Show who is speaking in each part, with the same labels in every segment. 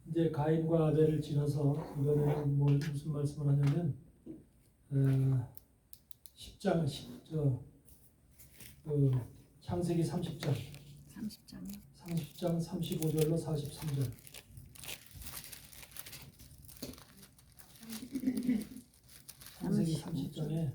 Speaker 1: 이제 가인과 아벨을 지나서 이번에는 뭐 무슨 말씀을 하냐면 10장 창세기 30장 35절로 43절. 창세기 30장에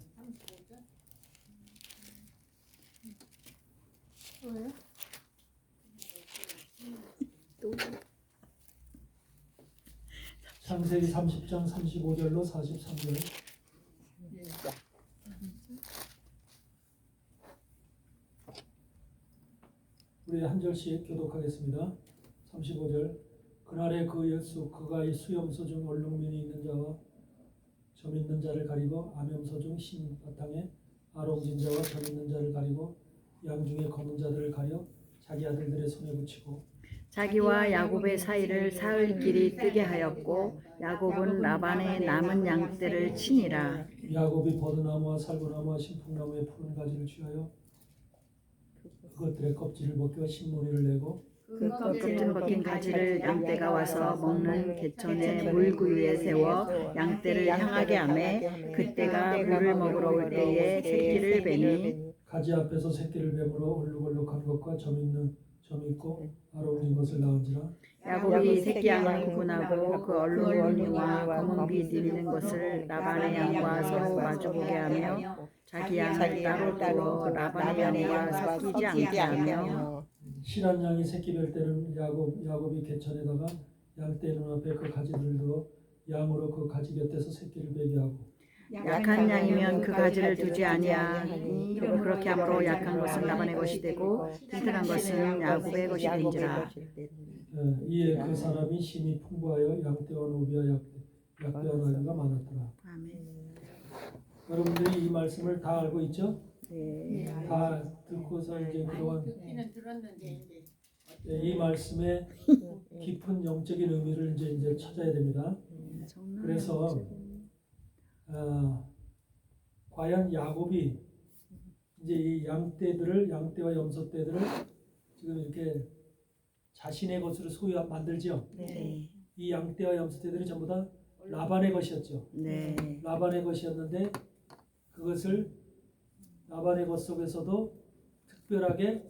Speaker 1: 창세기 30장 35절로 43절. 우리 한 절씩 교독하겠습니다. 35절. 그날에 그 예수 그가 이 수염소 중 얼룩면이 있는 자와 점 있는 자를 가리고 암염소 중 흰 바탕에 아롱진 자와 점 있는 자를 가리고 양 중에 검은 자들을 가려 자기 아들들의 손에 붙이고
Speaker 2: 자기와 야곱의 사이를 사흘 길이 뜨게 하였고 야곱은 라반의 남은 양떼를 치니라.
Speaker 1: 야곱이 버드나무와 살구나무와 신풍나무의 푸른 가지를 취하여 그것들의 껍질을 벗겨 신무늬를 내고
Speaker 2: 그 껍질 벗긴 가지를 양떼가 와서 먹는 개천의 물구유에 세워 양떼를 향하게 하매 그때가 물을 먹으러 올 때에 새끼를 베니
Speaker 1: 가지 앞에서 새끼를 뱀으로 얼룩얼룩한 것과 점 있고 아롱진 것을 낳은지라.
Speaker 2: 야곱이 새끼 양을 구분하고 그 얼룩무늬와 검은 빛 있는 것을 라반의 양과 서로 마주보게 하며 자기 양을 따로 두어 라반의 양과 섞이지 않게 하며
Speaker 1: 실한 양이 새끼 뵐 때는 야곱이 개천에다가 양떼 눈앞에 그 가지를 두어 양으로 그 가지 곁에서 새끼를 베게 하고
Speaker 2: 약한 양이면 그 가지를 두지 아니하니 그렇게 함으로 약한 것은 라반의 것이 되고 튼튼한 것은 야곱의 것이 되니라.
Speaker 1: 이에 그 사람이 힘이 풍부하여 양떼와 노비와 약대와 나귀가 많았더라.
Speaker 2: 아멘.
Speaker 1: 여러분들이 이 말씀을 다 알고 있죠?
Speaker 2: 네.
Speaker 1: 다 듣고서 이제 그동안
Speaker 3: 듣기는 들었는데
Speaker 1: 이 말씀의 깊은 영적인 의미를 이제 찾아야 됩니다. 그래서 과연 야곱이 이제 이 양떼와 염소떼들을 지금 이렇게 자신의 것으로 만들죠.
Speaker 2: 네.
Speaker 1: 이 양떼와 염소떼들이 전부 다 라반의 것이었죠.
Speaker 2: 네.
Speaker 1: 라반의 것이었는데 그것을 라반의 것 속에서도 특별하게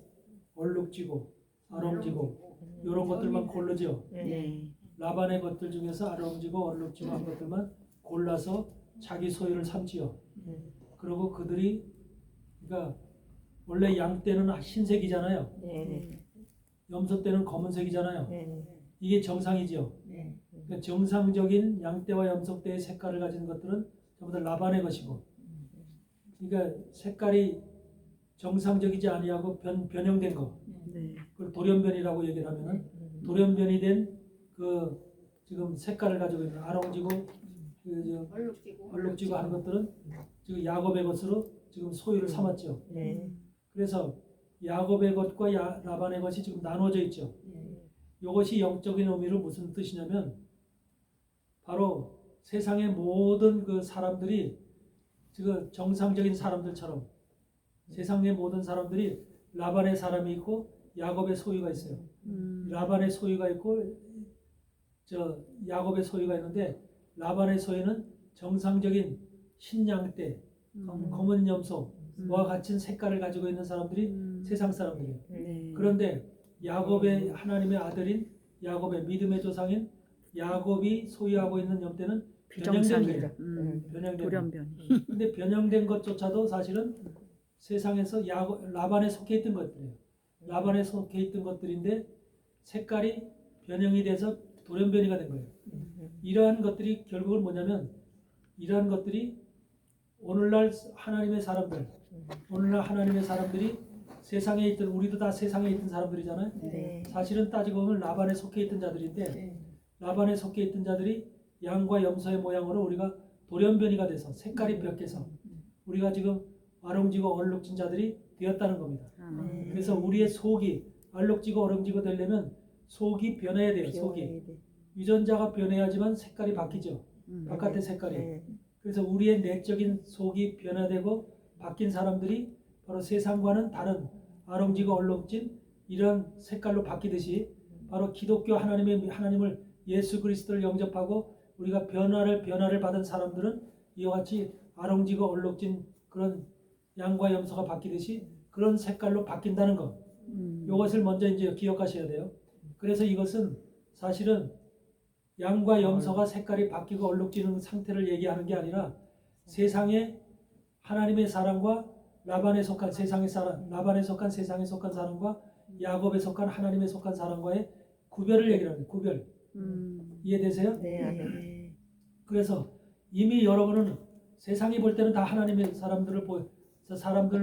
Speaker 1: 얼룩지고 아롱지고 이런 것들만 고르죠.
Speaker 2: 네.
Speaker 1: 라반의 것들 중에서 아롱지고 얼룩지고 한 것들만 골라서 자기 소유를 삼지요. 그리고 그들이 그러니까 원래 양떼는 흰색이잖아요. 염소떼는 검은색이잖아요. 이게 정상이지요. 그러니까 정상적인 양떼와 염소떼의 색깔을 가진 것들은 전부 다 라반의 것이고, 그러니까 색깔이 정상적이지 아니하고 변형된 거, 그걸 돌연변이라고 얘기를 하면은 돌연변이 된 그 지금 색깔을 가지고 있는 아롱지고 얼룩지고 하는 것들은 지금 야곱의 것으로 지금 소유를 삼았죠. 그래서 야곱의 것과 라반의 것이 지금 나눠져 있죠. 이것이 영적인 의미로 무슨 뜻이냐면 바로 세상의 모든 그 사람들이 지금 정상적인 사람들처럼 세상의 모든 사람들이 라반의 사람이 있고 야곱의 소유가 있어요. 라반의 소유가 있고 야곱의 소유가 있는데 라반의 소유는 정상적인 흰양떼, 검은 염소와 같은 색깔을 가지고 있는 사람들이 세상 사람들이에요. 그런데 야곱의 하나님의 아들인 야곱의 믿음의 조상인 야곱이 소유하고 있는 염떼는 변형된 거예요.
Speaker 2: 돌연변.
Speaker 1: 근데 변형된 것조차도 사실은 세상에서 라반에 속해 있던 것들이에요. 라반에 속해 있던 것들인데 색깔이 변형이 돼서 돌연변이가 된 거예요. 이러한 것들이 결국은 뭐냐면 이러한 것들이 오늘날 하나님의 사람들이 세상에 있던 우리도 다 세상에 있던 사람들이잖아요. 사실은 따지고 보면 라반에 속해 있던 자들인데 라반에 속해 있던 자들이 양과 염소의 모양으로 우리가 돌연변이가 돼서 색깔이 바뀌어서 우리가 지금 아롱지고 얼룩진 자들이 되었다는 겁니다. 그래서 우리의 속이 얼룩지고 얼룩지고 되려면 속이 변해야 돼요. 속이 유전자가 변해야지만 색깔이 바뀌죠. 바깥의 색깔이. 그래서 우리의 내적인 속이 변화되고 바뀐 사람들이 바로 세상과는 다른 아롱지고 얼룩진 이런 색깔로 바뀌듯이 바로 기독교 하나님을 예수 그리스도를 영접하고 우리가 변화를 받은 사람들은 이와 같이 아롱지고 얼룩진 그런 양과 염소가 바뀌듯이 그런 색깔로 바뀐다는 것. 이것을 먼저 이제 기억하셔야 돼요. 그래서 이것은 사실은 양과 염소가 색깔이 바뀌고 얼룩지는 상태를 얘기하는 게 아니라 세상에 하나님의 사랑과 라반에 속한 세상의 사랑, 라반에 속한 세상에 속한 사랑과 야곱에 속한 하나님에 속한 사랑과의 구별을 얘기하는 거예요. 구별. 이해되세요?
Speaker 2: 네.
Speaker 1: 그래서 이미 여러분은 세상이 볼 때는 다 하나님의 사람들로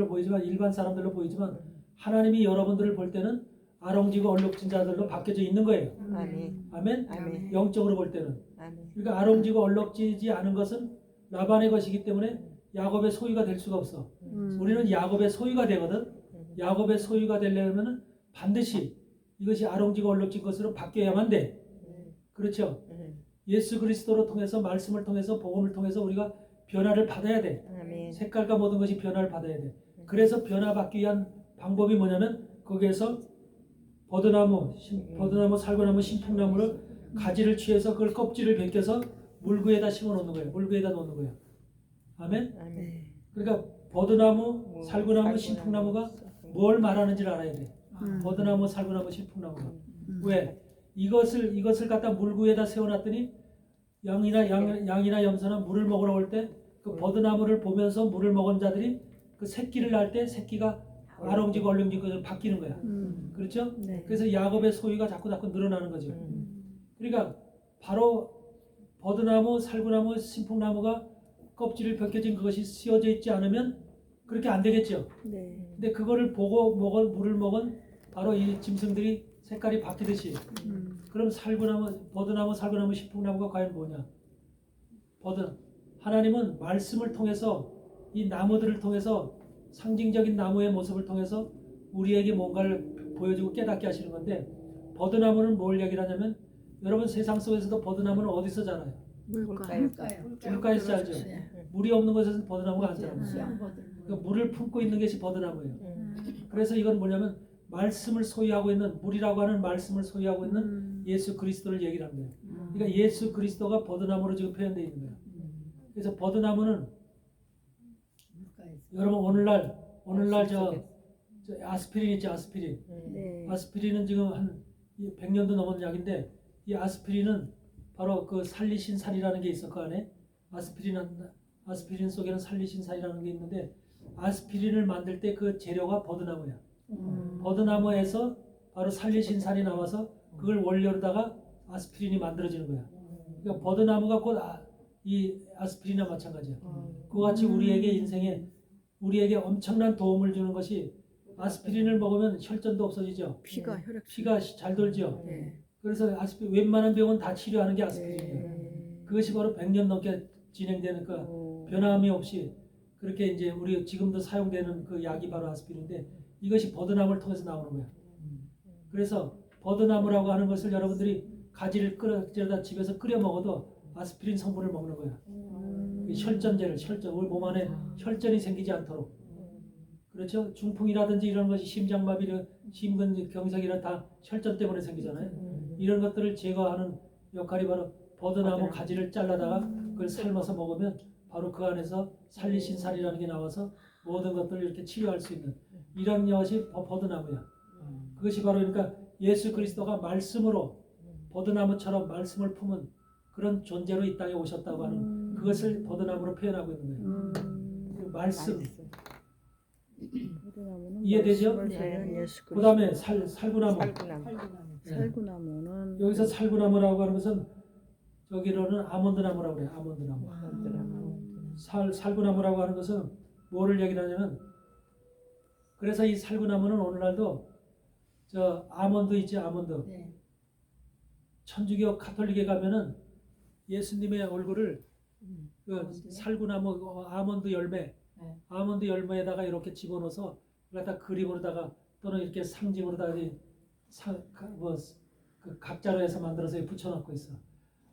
Speaker 1: 보이지만 일반 사람들로 보이지만 하나님이 여러분들을 볼 때는 아롱지고 얼룩진 자들로 바뀌어져 있는 거예요.
Speaker 3: 아멘.
Speaker 1: 아멘?
Speaker 3: 아멘.
Speaker 1: 영적으로 볼 때는.
Speaker 3: 아멘.
Speaker 1: 그러니까 아롱지고 얼룩지지 않은 것은 라반의 것이기 때문에 야곱의 소유가 될 수가 없어. 우리는 야곱의 소유가 되거든. 야곱의 소유가 되려면 반드시 이것이 아롱지고 얼룩진 것으로 바뀌어야만 돼. 그렇죠? 예수 그리스도로 통해서 말씀을 통해서 복음을 통해서 우리가 변화를 받아야 돼.
Speaker 3: 아멘.
Speaker 1: 색깔과 모든 것이 변화를 받아야 돼. 그래서 변화받기 위한 방법이 뭐냐면 거기에서 버드나무, 살구나무, 신풍나무를 가지를 취해서 그걸 껍질을 벗겨서 물구에다 심어 놓는 거예요. 물구에다 놓는 거예요. 아멘?
Speaker 3: 아멘.
Speaker 1: 그러니까 버드나무, 살구나무, 신풍나무가 뭘 말하는지를 알아야 돼. 버드나무, 살구나무, 신풍나무가. 왜? 이것을 갖다 물구에다 세워놨더니 양이나 염소나 물을 먹으러 올 때 그 버드나무를 보면서 물을 먹은 자들이 그 새끼를 낳을 때 새끼가 아롱지고 얼룩지고 바뀌는 거야. 그렇죠?
Speaker 2: 네.
Speaker 1: 그래서 야곱의 소유가 자꾸 늘어나는 거죠. 그러니까 바로 버드나무, 살구나무, 신풍나무가 껍질을 벗겨진 그것이 씌워져 있지 않으면 그렇게 안 되겠죠.
Speaker 2: 네.
Speaker 1: 근데 그거를 보고 물을 먹은 바로 이 짐승들이 색깔이 바뀌듯이 그럼 버드나무, 살구나무, 신풍나무가 과연 뭐냐? 하나님은 말씀을 통해서 이 나무들을 통해서 상징적인 나무의 모습을 통해서 우리에게 뭔가를 보여주고 깨닫게 하시는 건데 버드나무는 뭘 얘기를 하냐면 여러분 세상 속에서도 버드나무는 어디서 자라요? 물가에서 자라죠. 물이 없는 곳에서는 버드나무가 안 자라요. 그러니까 물을 품고 있는 것이 버드나무예요. 그래서 이건 뭐냐면 말씀을 소유하고 있는 물이라고 하는 말씀을 소유하고 있는 예수 그리스도를 얘기를 하는 거예요. 그러니까 예수 그리스도가 버드나무로 지금 표현되어 있는 거예요. 그래서 버드나무는 여러분 오늘날 저 아스피린 있죠. 아스피린.
Speaker 2: 네.
Speaker 1: 아스피린은 지금 한 100년도 넘은 약인데 이 아스피린은 바로 그 살리신살이라는 게 있어. 그 안에 아스피린 속에는 살리신살이라는 게 있는데 아스피린을 만들 때 그 재료가 버드나무야. 버드나무에서 바로 살리신살이 나와서 그걸 원료로다가 아스피린이 만들어지는 거야. 그러니까 버드나무가 곧 이 아스피린이나 마찬가지야. 그와 같이 우리에게 인생에 우리에게 엄청난 도움을 주는 것이 아스피린을 먹으면 혈전도 없어지죠. 피가 잘 돌죠. 그래서 웬만한 병은 다 치료하는 게 아스피린이에요. 그것이 바로 100년 넘게 진행되는 그 변함이 없이 그렇게 이제 우리 지금도 사용되는 그 약이 바로 아스피린인데 이것이 버드나무를 통해서 나오는 거야. 그래서 버드나무라고 하는 것을 여러분들이 가지를 끓여다 집에서 끓여 먹어도 아스피린 성분을 먹는 거야. 혈전제를 우리 몸 안에 혈전이 생기지 않도록. 그렇죠? 중풍이라든지 이런 것이 심장마비, 심근경색이라 다 혈전 때문에 생기잖아요. 이런 것들을 제거하는 역할이 바로 버드나무 가지를 잘라다가 그걸 삶아서 먹으면 바로 그 안에서 살리신살이라는 게 나와서 모든 것들을 이렇게 치료할 수 있는 이런 것이 버드나무야. 그것이 바로 그러니까 예수 그리스도가 말씀으로 버드나무처럼 말씀을 품은 그런 존재로 이 땅에 오셨다고 하는 그것을 버드나무로 표현하고 있는 거예요. 그 말씀. 이해되죠?
Speaker 2: 네.
Speaker 1: 그 다음에 살구나무.
Speaker 2: 살구나무는
Speaker 1: 여기서 살구나무라고 하는 것은 저기로는 아몬드나무라고 그래요. 아몬드나무. 살구나무라고 하는 것은 뭐를 얘기를 하냐면 그래서 이 살구나무는 오늘날도 저 아몬드 있지 아몬드. 천주교 카톨릭에 가면은 예수님의 얼굴을 그 살구나무 아몬드 열매에다가 이렇게 집어넣어서 갖다 그림으로다가 또는 이렇게 상징으로다가 그 각자로 해서 만들어서 붙여놓고 있어.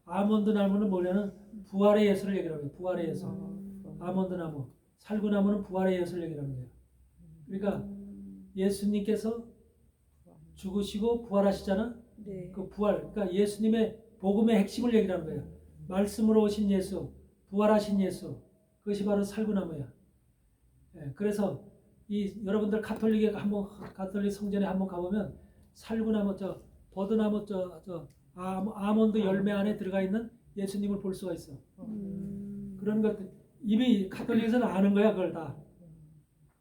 Speaker 1: 아몬드 나무는 뭐냐면 부활의 예수를 얘기하는 거예요. 부활의 예수. 아몬드 나무, 살구나무는 부활의 예수를 얘기하는 거예요. 그러니까 예수님께서 죽으시고 부활하시잖아.
Speaker 2: 네.
Speaker 1: 그 부활, 그러니까 예수님의 복음의 핵심을 얘기하는 거예요. 말씀으로 오신 예수, 부활하신 예수, 그것이 바로 살구나무야. 예, 그래서 이 여러분들 가톨릭에 한번 가톨릭 성전에 한번 가보면 살구나무 저 버드나무 아몬드 열매 안에 들어가 있는 예수님을 볼 수가 있어. 그런 것들 이미 가톨릭에서는 아는 거야 그걸 다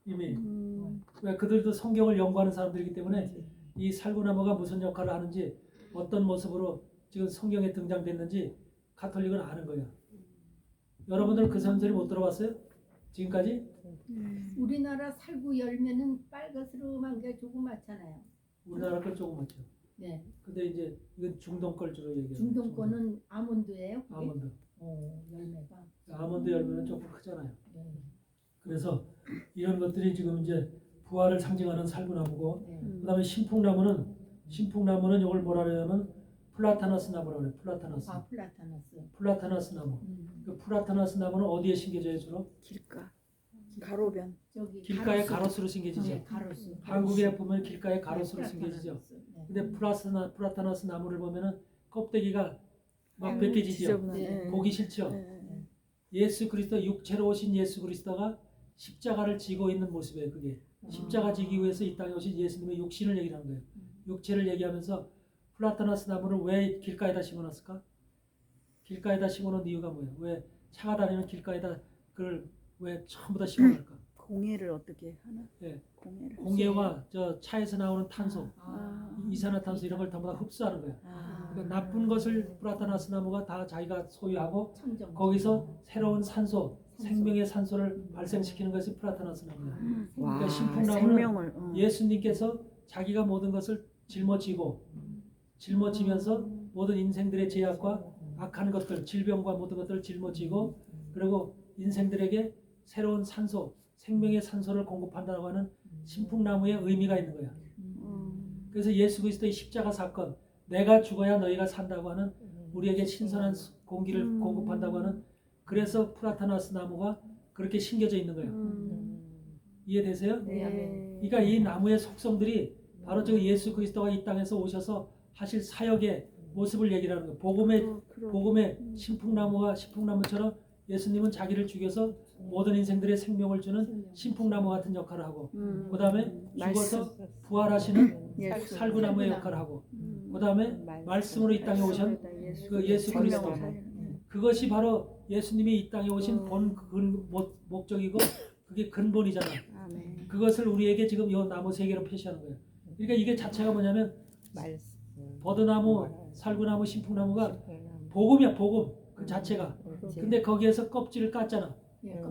Speaker 1: 이미. 왜 그들도 성경을 연구하는 사람들이기 때문에 이 살구나무가 무슨 역할을 하는지 어떤 모습으로 지금 성경에 등장됐는지 가톨릭은 아는 거예요. 여러분들 그 선생님 못 들어봤어요? 지금까지?
Speaker 3: 우리나라 살구 열매는 빨갛스름한 게 조그맣잖아요.
Speaker 1: 우리나라 걸 조금 맞죠.
Speaker 3: 네.
Speaker 1: 근데 이제 이건 중동 걸 주로 얘기해요.
Speaker 3: 중동 거는 아몬드예요? 그게?
Speaker 1: 아몬드.
Speaker 3: 열매가.
Speaker 1: 아몬드 열매는 조금 크잖아요.
Speaker 3: 네.
Speaker 1: 그래서 이런 것들이 지금 이제 부활을 상징하는 살구나무고,
Speaker 3: 네.
Speaker 1: 그다음에 신풍나무는 이걸 뭐라 그러냐면 플라타너스 나무라고 그래요. 플라타너스.
Speaker 3: 아, 플라타너스.
Speaker 1: 플라타너스 나무. 그 플라타너스 나무는 어디에 심겨져요 주로?
Speaker 2: 길가, 가로변.
Speaker 3: 저기
Speaker 1: 길가에 가로수로 심겨지죠.
Speaker 3: 네, 가로수.
Speaker 1: 한국에 보면 길가에 가로수로
Speaker 3: 네,
Speaker 1: 심겨지죠.
Speaker 3: 플라타너스. 네.
Speaker 1: 근데 플라타너스 나무를 보면은 껍데기가 막
Speaker 3: 네,
Speaker 1: 벗겨지죠.
Speaker 2: 지저분한.
Speaker 3: 네.
Speaker 1: 보기 싫죠. 예수 그리스도 육체로 오신 예수 그리스도가 십자가를 지고 있는 모습이에요. 그게 십자가 지기 위해서 이 땅에 오신 예수님의 육신을 얘기하는 거예요. 육체를 얘기하면서 플라타너스 나무를 왜 길가에다 심어놨을까? 길가에다 심어놓은 이유가 뭐예요? 왜 차가 다니는 길가에다 그걸 왜 처음부터 심어놓을까?
Speaker 2: 공해를 어떻게 하나?
Speaker 1: 예.
Speaker 2: 공해를.
Speaker 1: 공해와 저 차에서 나오는 탄소,
Speaker 3: 아.
Speaker 1: 이산화탄소 이런 걸 전부 다 흡수하는 거예요.
Speaker 2: 아.
Speaker 1: 그러니까 나쁜 것을 플라타너스 나무가 다 자기가 소유하고
Speaker 3: 천정.
Speaker 1: 거기서 새로운 산소, 생명의 산소를 발생시키는 것이 플라타너스 나무예요.
Speaker 2: 와,
Speaker 1: 그러니까 신풍나무는
Speaker 2: 생명을.
Speaker 1: 예수님께서 자기가 모든 것을 짊어지고 짊어지면서 모든 인생들의 제약과 악한 것들, 질병과 모든 것들을 짊어지고 그리고 인생들에게 새로운 산소, 생명의 산소를 공급한다고 하는 신풍나무의 의미가 있는 거야. 그래서 예수 그리스도의 십자가 사건, 내가 죽어야 너희가 산다고 하는 우리에게 신선한 공기를 공급한다고 하는 그래서 플라타너스 나무가 그렇게 심겨져 있는 거예요. 이해되세요?
Speaker 2: 네.
Speaker 1: 그러니까 이 나무의 속성들이 바로 저 예수 그리스도가 이 땅에서 오셔서 하실 사역의 모습을 얘기하는 거예요. 복음의 신풍나무처럼 예수님은 자기를 죽여서 모든 인생들의 생명을 주는 신풍나무 같은 역할을 하고 그 다음에 죽어서 부활하시는
Speaker 2: 예수.
Speaker 1: 살구나무의 역할을 하고 그 다음에 말씀으로 이 땅에 오신 그 예수 그리스도 그것이 바로 예수님이 이 땅에 오신 본 목적이고 그게 근본이잖아요.
Speaker 2: 아멘.
Speaker 1: 그것을 우리에게 지금 이 나무 세 개로 표시하는 거예요. 그러니까 이게 자체가 뭐냐면 버드나무, 살구나무, 신풍나무가 복음이야, 복음 그 자체가. 근데 거기에서 껍질을 깠잖아.
Speaker 3: 예,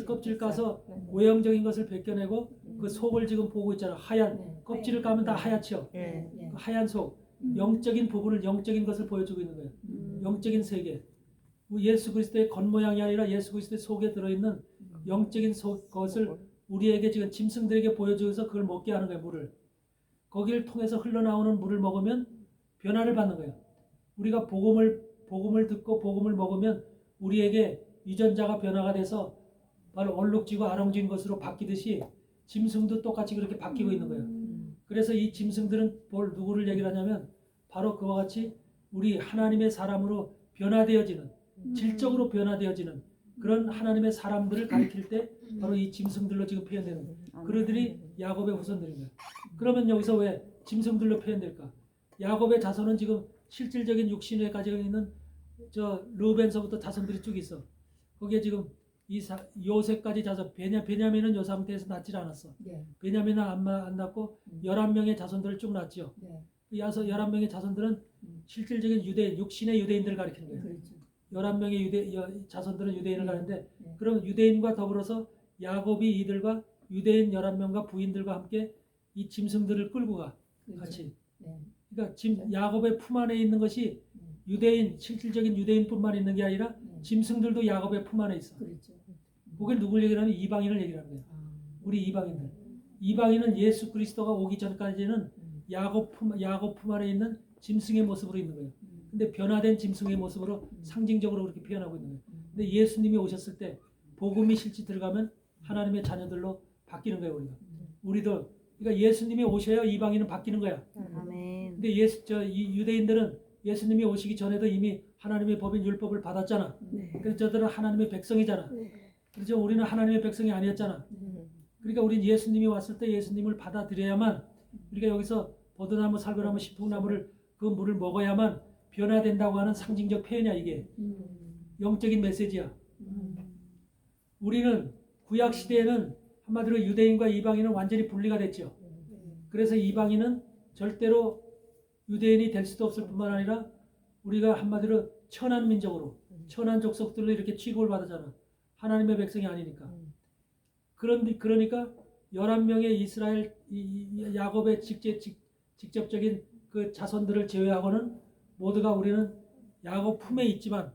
Speaker 1: 껍질 까서 외형적인 것을 벗겨내고 그 속을 지금 보고 있잖아. 하얀
Speaker 3: 네.
Speaker 1: 껍질을 까면 다 하얗죠.
Speaker 3: 예.
Speaker 1: 그 하얀 속 영적인 부분을 영적인 것을 보여주고 있는 거예요. 영적인 세계. 예수 그리스도의 겉모양이 아니라 예수 그리스도의 속에 들어있는 영적인 것을 우리에게 지금 짐승들에게 보여주어서 그걸 먹게 하는 거예요. 물을. 거기를 통해서 흘러나오는 물을 먹으면 변화를 받는 거예요. 우리가 복음을 듣고 복음을 먹으면 우리에게 유전자가 변화가 돼서 바로 얼룩지고 아롱진 것으로 바뀌듯이 짐승도 똑같이 그렇게 바뀌고 있는 거예요. 그래서 이 짐승들은 누구를 얘기를 하냐면 바로 그와 같이 우리 하나님의 사람으로 변화되어지는 질적으로 변화되어지는 그런 하나님의 사람들을 가리킬 때 바로 이 짐승들로 지금 표현되는 거예요. 그들이 야곱의 후손들인 거예요. 그러면 여기서 왜 짐승들로 표현될까? 야곱의 자손은 지금 실질적인 육신에 가지고 있는 저 르벤서부터 자손들이 쭉 있어. 거기에 지금 요셉까지 자손, 베냐민은 요 상태에서 낳질 않았어.
Speaker 3: 네.
Speaker 1: 베냐민은 안 낳고 11명의 자손들을 쭉 낳지요.
Speaker 3: 네.
Speaker 1: 그 11명의 자손들은 실질적인 유대인, 육신의 유대인들을 가리키는 거예요.
Speaker 3: 그렇죠.
Speaker 1: 11명의 자손들은 유대인을 가는데
Speaker 3: 네.
Speaker 1: 그럼 유대인과 더불어서 야곱이 이들과 유대인 11명과 부인들과 함께 이 짐승들을 끌고 가
Speaker 3: 그렇죠.
Speaker 1: 같이.
Speaker 3: 네.
Speaker 1: 그러니까 야곱의 품 안에 있는 것이 유대인, 실질적인 유대인뿐만 있는 게 아니라 짐승들도 야곱의 품 안에 있어.
Speaker 3: 그렇죠.
Speaker 1: 그걸 누굴 얘기하면 이방인을 얘기하는 거예요. 우리 이방인들. 이방인은 예수 그리스도가 오기 전까지는 야곱 품 안에 있는 짐승의 모습으로 있는 거예요. 근데 변화된 짐승의 모습으로 상징적으로 그렇게 표현하고 있는 거예요. 근데 예수님이 오셨을 때 복음이 실제 들어가면 하나님의 자녀들로 바뀌는 거예요. 우리도 그러니까 예수님이 오셔야 이방인은 바뀌는 거야.
Speaker 2: 아멘.
Speaker 1: 근데 이 유대인들은 예수님이 오시기 전에도 이미 하나님의 법인 율법을 받았잖아. 그래서 저들은 하나님의 백성이잖아. 그렇죠? 우리는 하나님의 백성이 아니었잖아. 그러니까 우리는 예수님이 왔을 때 예수님을 받아들여야만 우리가 여기서 버드나무, 살구나무, 신풍나무를 그 물을 먹어야만 변화된다고 하는 상징적 표현이야. 이게 영적인 메시지야. 우리는 구약 시대에는 한마디로 유대인과 이방인은 완전히 분리가 됐죠. 그래서 이방인은 절대로 유대인이 될 수도 없을 뿐만 아니라 우리가 한마디로 천한 민족으로 천한 족속들로 이렇게 취급을 받았잖아. 하나님의 백성이 아니니까. 그러니까 11명의 이스라엘 야곱의 직접적인 그 자손들을 제외하고는 모두가 우리는 야곱 품에 있지만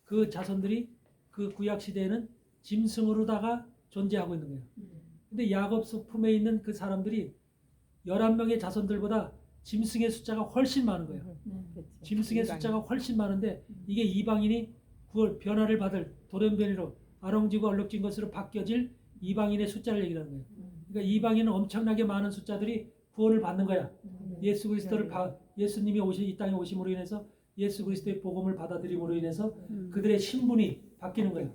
Speaker 1: 그 자손들이 그 구약 시대에는 짐승으로다가 존재하고 있는 거예요. 근데 야곱 품에 있는 그 사람들이 11명의 자손들보다 짐승의 숫자가 훨씬 많은 거예요. 짐승의 숫자가 훨씬 많은데 이게 이방인이 구원 변화를 받을 돌연변이로 아롱지고 얼룩진 것으로 바뀌어질 이방인의 숫자를 얘기하는 거예요. 그러니까 이방인은 엄청나게 많은 숫자들이 구원을 받는 거야. 예수 그리스도를 예수님이 이 땅에 오심으로 인해서 예수 그리스도의 복음을 받아들임으로 인해서 그들의 신분이 바뀌는 거예요.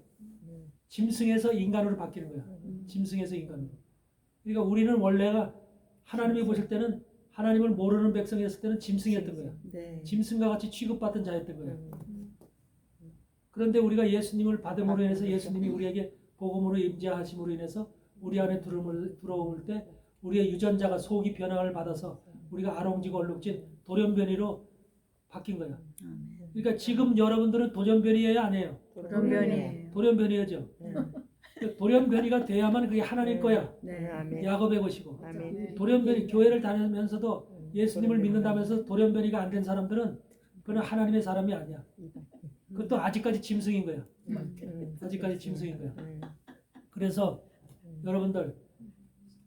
Speaker 1: 짐승에서 인간으로 바뀌는 거야. 짐승에서 인간으로. 그러니까 우리는 원래가 하나님이 보실 때는 하나님을 모르는 백성이었을 때는 짐승이었던 거야. 짐승과 같이 취급받던 자였던 거야. 그런데 우리가 예수님을 받음으로 인해서 예수님이 우리에게 복음으로 임재하심으로 인해서 우리 안에 들어올 때 우리의 유전자가 속이 변화를 받아서 우리가 아롱지고 얼룩진 돌연변이로 바뀐 거야. 그러니까 지금 여러분들은 도전변이에요, 아니에요? 돌연변이죠. 돌연변이가 돼야만 그게 하나님 거야. 야곱의 것이고. 돌연변이 교회를 다니면서도 예수님을 믿는다면서 돌연변이가 안 된 사람들은 그는 하나님의 사람이 아니야. 그것도 아직까지 짐승인 거야. 아직까지 짐승인 거야. 그래서 여러분들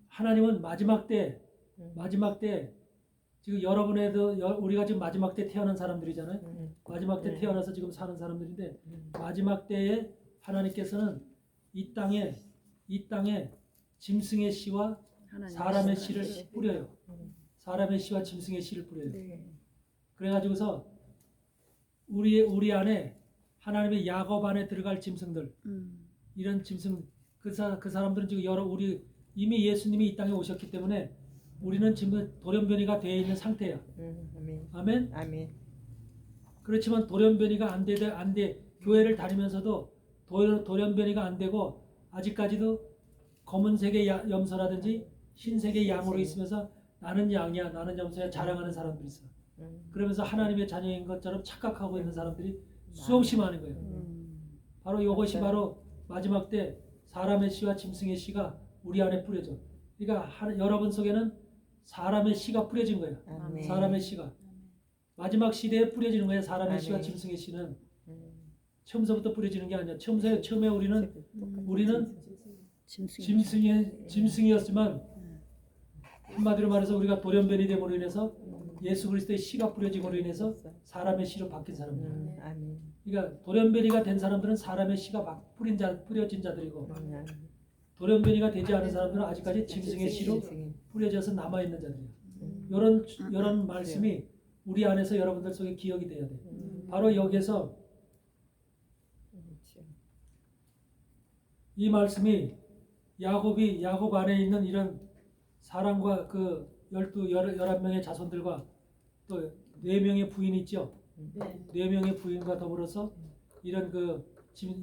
Speaker 1: 하나님은 마지막 때 지금 여러분에도 우리가 지금 마지막 때 태어난 사람들이잖아요. 마지막 때 태어나서 지금 사는 사람들인데 마지막 때에 하나님께서는 이 땅에 짐승의 씨와 사람의 씨를 뿌려요. 사람의 씨와 짐승의 씨를 뿌려요. 그래가지고서 우리 안에 하나님의 야곱 안에 들어갈 짐승들 이런 짐승 그 사람들은 지금 우리 이미 예수님이 이 땅에 오셨기 때문에 우리는 지금 돌연변이가 되어 있는 상태야. 아멘. 그렇지만 돌연변이가 안 돼. 교회를 다니면서도 돌연변이가 안 되고 아직까지도 검은색의 염소라든지 흰색의 양으로 있으면서 나는 양이야, 나는 염소야 자랑하는 사람들이 있어. 그러면서 하나님의 자녀인 것처럼 착각하고 있는 사람들이 수없이 많은 거예요. 바로 이것이 바로 마지막 때 사람의 씨와 짐승의 씨가 우리 안에 뿌려져. 그러니까 여러분 속에는 사람의 씨가 뿌려진 거예요. 사람의 씨가 마지막 시대에 뿌려지는 거예요. 사람의 씨와 짐승의 씨는 처음서부터 뿌려지는 게 아니야. 처음에 우리는 짐승이었지만 한마디로 말해서 우리가 돌연변이 됨으로 인해서 예수 그리스도의 씨가 뿌려짐으로 인해서 사람의 씨로 바뀐 사람들. 그러니까 돌연변이가 된 사람들은 사람의 씨가 막 뿌려진 자들이고 돌연변이가 되지 않은 사람들은 아직까지 짐승의 씨로 뿌려져서 남아 있는 자들이에요. 이런 말씀이 우리 안에서 여러분들 속에 기억이 돼야 돼. 바로 여기에서 이 말씀이 야곱 안에 있는 이런 사람과 그 11명의 자손들과 또 4명의 부인이 있죠. 4명의 부인과 더불어서 이런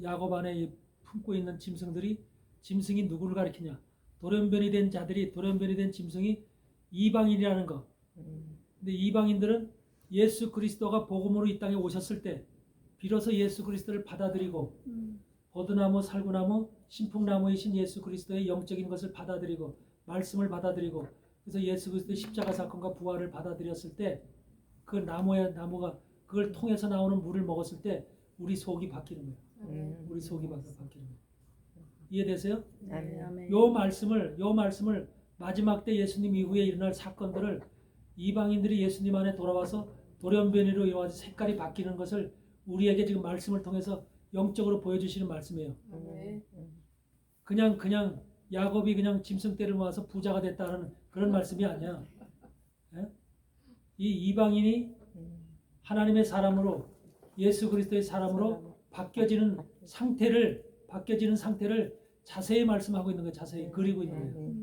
Speaker 1: 야곱 안에 품고 있는 짐승이 누구를 가리키냐? 돌연변이 된 자들이 돌연변이 된 짐승이 이방인이라는 거. 근데 이방인들은 예수 그리스도가 복음으로 이 땅에 오셨을 때 비로소 예수 그리스도를 받아들이고 버드나무, 살구나무, 신풍나무이신 예수 그리스도의 영적인 것을 받아들이고 말씀을 받아들이고 그래서 예수 그리스도의 십자가 사건과 부활을 받아들였을 때 그 나무가 그걸 통해서 나오는 물을 먹었을 때 우리 속이 바뀌는 거예요. 우리 속이 바뀌는 거예요. 이해되세요? 요 말씀을 마지막 때 예수님 이후에 일어날 사건들을 이방인들이 예수님 안에 돌아와서 돌연변이로 이어서 색깔이 바뀌는 것을 우리에게 지금 말씀을 통해서 영적으로 보여주시는 말씀이에요. 그냥 야곱이 그냥 짐승 떼를 모아서 부자가 됐다는 그런 말씀이 아니야. 예? 이 이방인이 하나님의 사람으로 예수 그리스도의 사람으로 바뀌어지는 상태를 자세히 말씀하고 있는 거예요. 자세히 그리고 있는 거예요.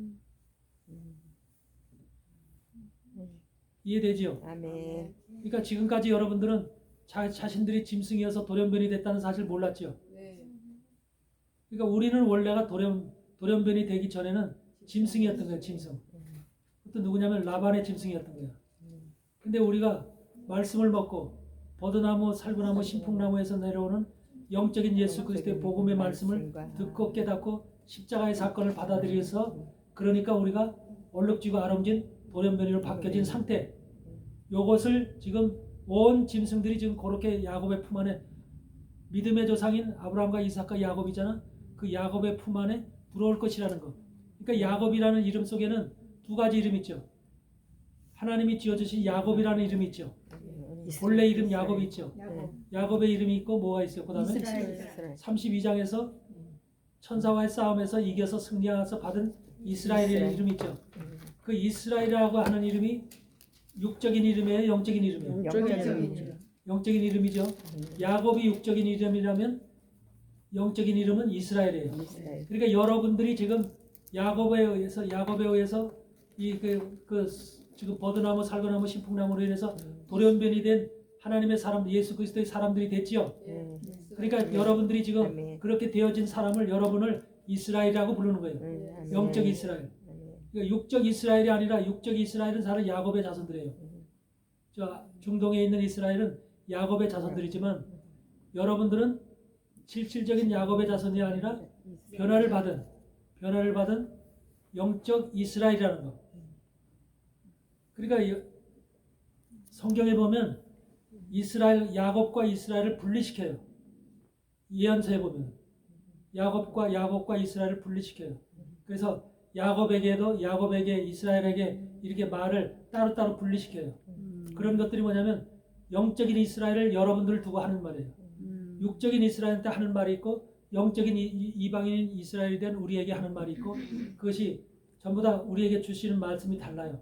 Speaker 1: 이해되지요?
Speaker 2: 아멘.
Speaker 1: 그러니까 지금까지 여러분들은 자신들이 짐승이어서 돌연변이 됐다는 사실 몰랐죠. 그러니까 우리는 원래가 돌연변이 되기 전에는 짐승이었던 거예요. 짐승. 또 누구냐면 라반의 짐승이었던 거예요. 근데 우리가 말씀을 먹고 버드나무, 살구나무, 신풍나무에서 내려오는 영적인 예수 그리스도의 복음의 말씀을 듣고 깨닫고 십자가의 사건을 받아들여서 그러니까 우리가 얼룩지고 아름진 돌연변이로 바뀌어진 상태. 요것을 지금 온 짐승들이 지금 그렇게 야곱의 품 안에 믿음의 조상인 아브라함과 이삭과 야곱이잖아. 그 야곱의 품 안에 들어올 것이라는 거. 그러니까 야곱이라는 이름 속에는 두 가지 이름이 있죠. 하나님이 지어주신 야곱이라는 이름이 있죠. 본래 이름 야곱이 있죠. 야곱의 이름이 있고 뭐가 있어요? 그 다음에
Speaker 3: 이스라엘.
Speaker 1: 32장에서 천사와의 싸움에서 이겨서 승리하서 받은 이스라엘의 이름이 있죠. 그 이스라엘이라고 하는 이름이 육적인 이름이에요? 영적인 이름이에요? 영적인 이름이죠. 야곱이 육적인 이름이라면 영적인 이름은 이스라엘이에요. 그러니까 여러분들이 지금 야곱에 의해서 지금 버드나무, 살구나무, 신풍나무로 인해서 돌연변이 된 하나님의 사람, 예수 그리스도의 사람들이 됐지요. 그러니까 여러분들이 지금 그렇게 되어진 사람을 여러분을 이스라엘이라고 부르는 거예요. 영적 이스라엘. 그러니까 육적 이스라엘이 아니라 육적 이스라엘은 사실 야곱의 자손들이에요. 저 중동에 있는 이스라엘은 야곱의 자손들이지만 여러분들은 실질적인 야곱의 자손이 아니라 변화를 받은 영적 이스라엘이라는 거. 그러니까 성경에 보면 야곱과 이스라엘을 분리시켜요. 예언서에 보면 야곱과 이스라엘을 분리시켜요. 그래서 야곱에게 이스라엘에게 이렇게 말을 따로따로 분리시켜요. 그런 것들이 뭐냐면 영적인 이스라엘을 여러분들을 두고 하는 말이에요. 육적인 이스라엘한테 하는 말이 있고 영적인 이방인 이스라엘이 된 우리에게 하는 말이 있고 그것이 전부 다 우리에게 주시는 말씀이 달라요.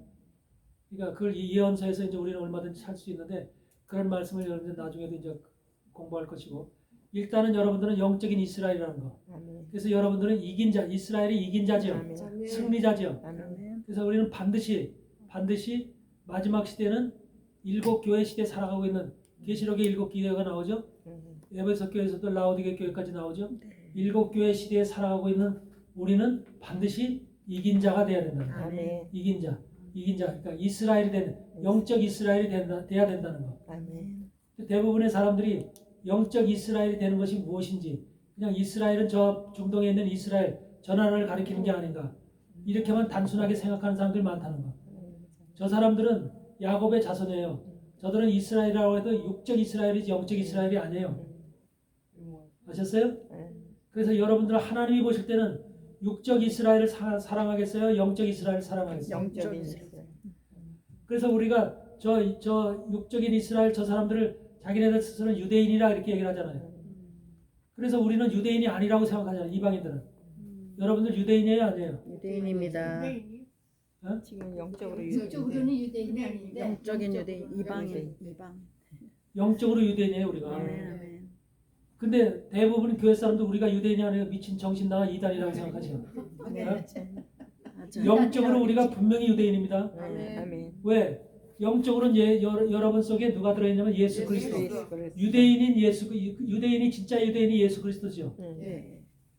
Speaker 1: 그러니까 그걸 이 예언서에서 이제 우리는 얼마든지 할 수 있는데 그런 말씀을 여러분들 나중에도 이제 공부할 것이고 일단은 여러분들은 영적인 이스라엘이라는 거. 그래서 여러분들은 이긴 자, 이스라엘이 이긴 자지요. 승리자지요. 그래서 우리는 반드시 마지막 시대는 일곱 교회 시대에 살아가고 있는 계시록의 일곱 교회가 나오죠. 에베소 교회에서도 라오디게 교회까지 나오죠. 일곱 교회 시대에 살아가고 있는 우리는 반드시 이긴 자가 돼야 된다. 이긴 자. 그러니까 이스라엘이 되는 영적 이스라엘이 돼야 된다는 거. 대부분의 사람들이 영적 이스라엘이 되는 것이 무엇인지 그냥 이스라엘은 저 중동에 있는 이스라엘 저 나라를 가리키는 게 아닌가 이렇게만 단순하게 생각하는 사람들이 많다는 거. 저 사람들은 야곱의 자손이에요. 저들은 이스라엘이라고 해도 육적 이스라엘이지 영적 이스라엘이 아니에요. 아셨어요? 그래서 여러분들은 하나님이 보실 때는 육적 이스라엘을 사랑하겠어요? 영적 이스라엘을 사랑하겠어요?
Speaker 2: 영적 이스라엘.
Speaker 1: 그래서 우리가 저 육적인 이스라엘 저 사람들을 자기네들 스스로는 유대인이라 이렇게 얘기를 하잖아요. 그래서 우리는 유대인이 아니라고 생각하잖아요. 이방인들은. 여러분들 유대인이에요? 아니에요?
Speaker 2: 유대인입니다.
Speaker 1: 어?
Speaker 2: 지금 영적으로
Speaker 3: 육적으로는 유대인이 아닌데
Speaker 2: 영적인 유대인 이방인.
Speaker 1: 영적으로 유대인이에요 우리가. 근데 대부분 교회 사람도 우리가 유대인이 아니라 미친 정신 나간 이단이라고 생각하죠. 영적으로 우리가 분명히 유대인입니다. 왜? 영적으로는 여러분 속에 누가 들어있냐면 예수 그리스도. 유대인이 진짜 유대인이 예수 그리스도죠.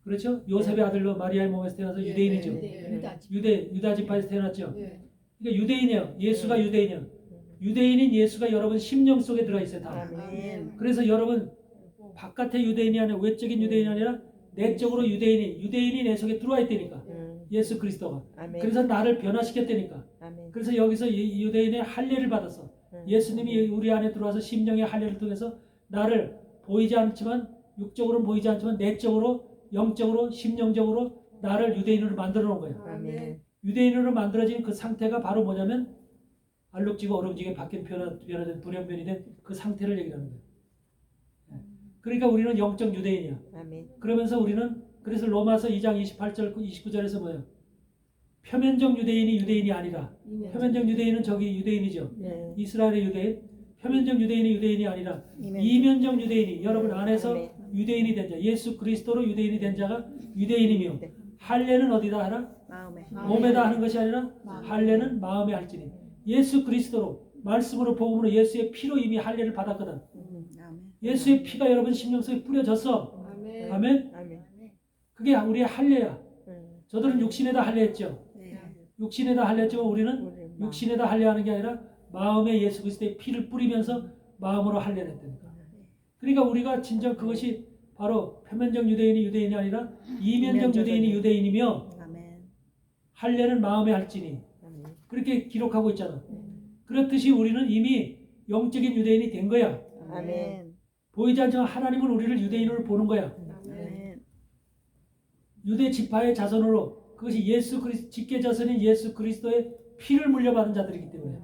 Speaker 1: 그렇죠? 요셉의 아들로 마리아의 몸에서 태어나서 유대인이죠. 유다 지파에서 태어났죠. 그러니까 유대인이에요. 예수가 유대인이에요. 유대인인 예수가 여러분 심령 속에 들어있어요. 다. 그래서 여러분 바깥의 유대인이 아니라 외적인 유대인이 아니라 내적으로 유대인이 내 속에 들어와 있다니까. 예수 그리스도가. 그래서 나를 변화시켰다니까. 그래서 여기서 유대인의 할례를 받아서 예수님이 우리 안에 들어와서 심령의 할례를 통해서 나를 보이지 않지만 육적으로는 보이지 않지만 내적으로 영적으로 심령적으로 나를 유대인으로 만들어 놓은 거예요. 유대인으로 만들어진 그 상태가 바로 뭐냐면 알록지고 어lum지게 바뀐 변화된 돌연변이 된 그 상태를 얘기하는 거예요. 그러니까 우리는 영적 유대인이야. 그러면서 우리는 그래서 로마서 2장 28절 29절에서 뭐예요? 표면적 유대인이 유대인이 아니라 표면적 유대인은 저기 유대인이죠.
Speaker 2: 네.
Speaker 1: 이스라엘의 유대인. 표면적 유대인이 유대인이 아니라 이면적 유대인이 여러분 안에서 유대인이 된 자, 예수 그리스도로 유대인이 된 자가 유대인이며 할례는 어디다 하라?
Speaker 2: 마음에.
Speaker 1: 몸에다 하는 것이 아니라 할례는 마음에 할지니. 예수 그리스도로 말씀으로 복음으로 예수의 피로 이미 할례를 받았거든.
Speaker 2: 아멘.
Speaker 1: 예수의 피가 여러분 심령 속에 뿌려졌어.
Speaker 3: 아멘.
Speaker 1: 아멘.
Speaker 2: 아멘.
Speaker 1: 그게 우리의 할례야.
Speaker 2: 음.
Speaker 1: 저들은 육신에다 할례했죠.
Speaker 2: 네.
Speaker 1: 육신에다 할례했지만 우리는
Speaker 2: 우리 마음.
Speaker 1: 육신에다 할례하는 게 아니라 마음에 예수 그리스도의 피를 뿌리면서 마음으로 할례를 했다니까. 그러니까 우리가 진정 그것이 바로 표면적 유대인이 유대인이 아니라 이면적 유대인이 유대인이며
Speaker 2: 아멘.
Speaker 1: 할례는 마음에 할지니.
Speaker 2: 아멘.
Speaker 1: 그렇게 기록하고 있잖아. 그렇듯이 우리는 이미 영적인 유대인이 된 거야.
Speaker 2: 아멘.
Speaker 1: 보이지 않지만 하나님은 우리를 유대인으로 보는 거야.
Speaker 2: 아멘.
Speaker 1: 유대 지파의 자손으로 그것이 예수 그리스도 직계 자손인 예수 그리스도의 피를 물려받은 자들이기 때문에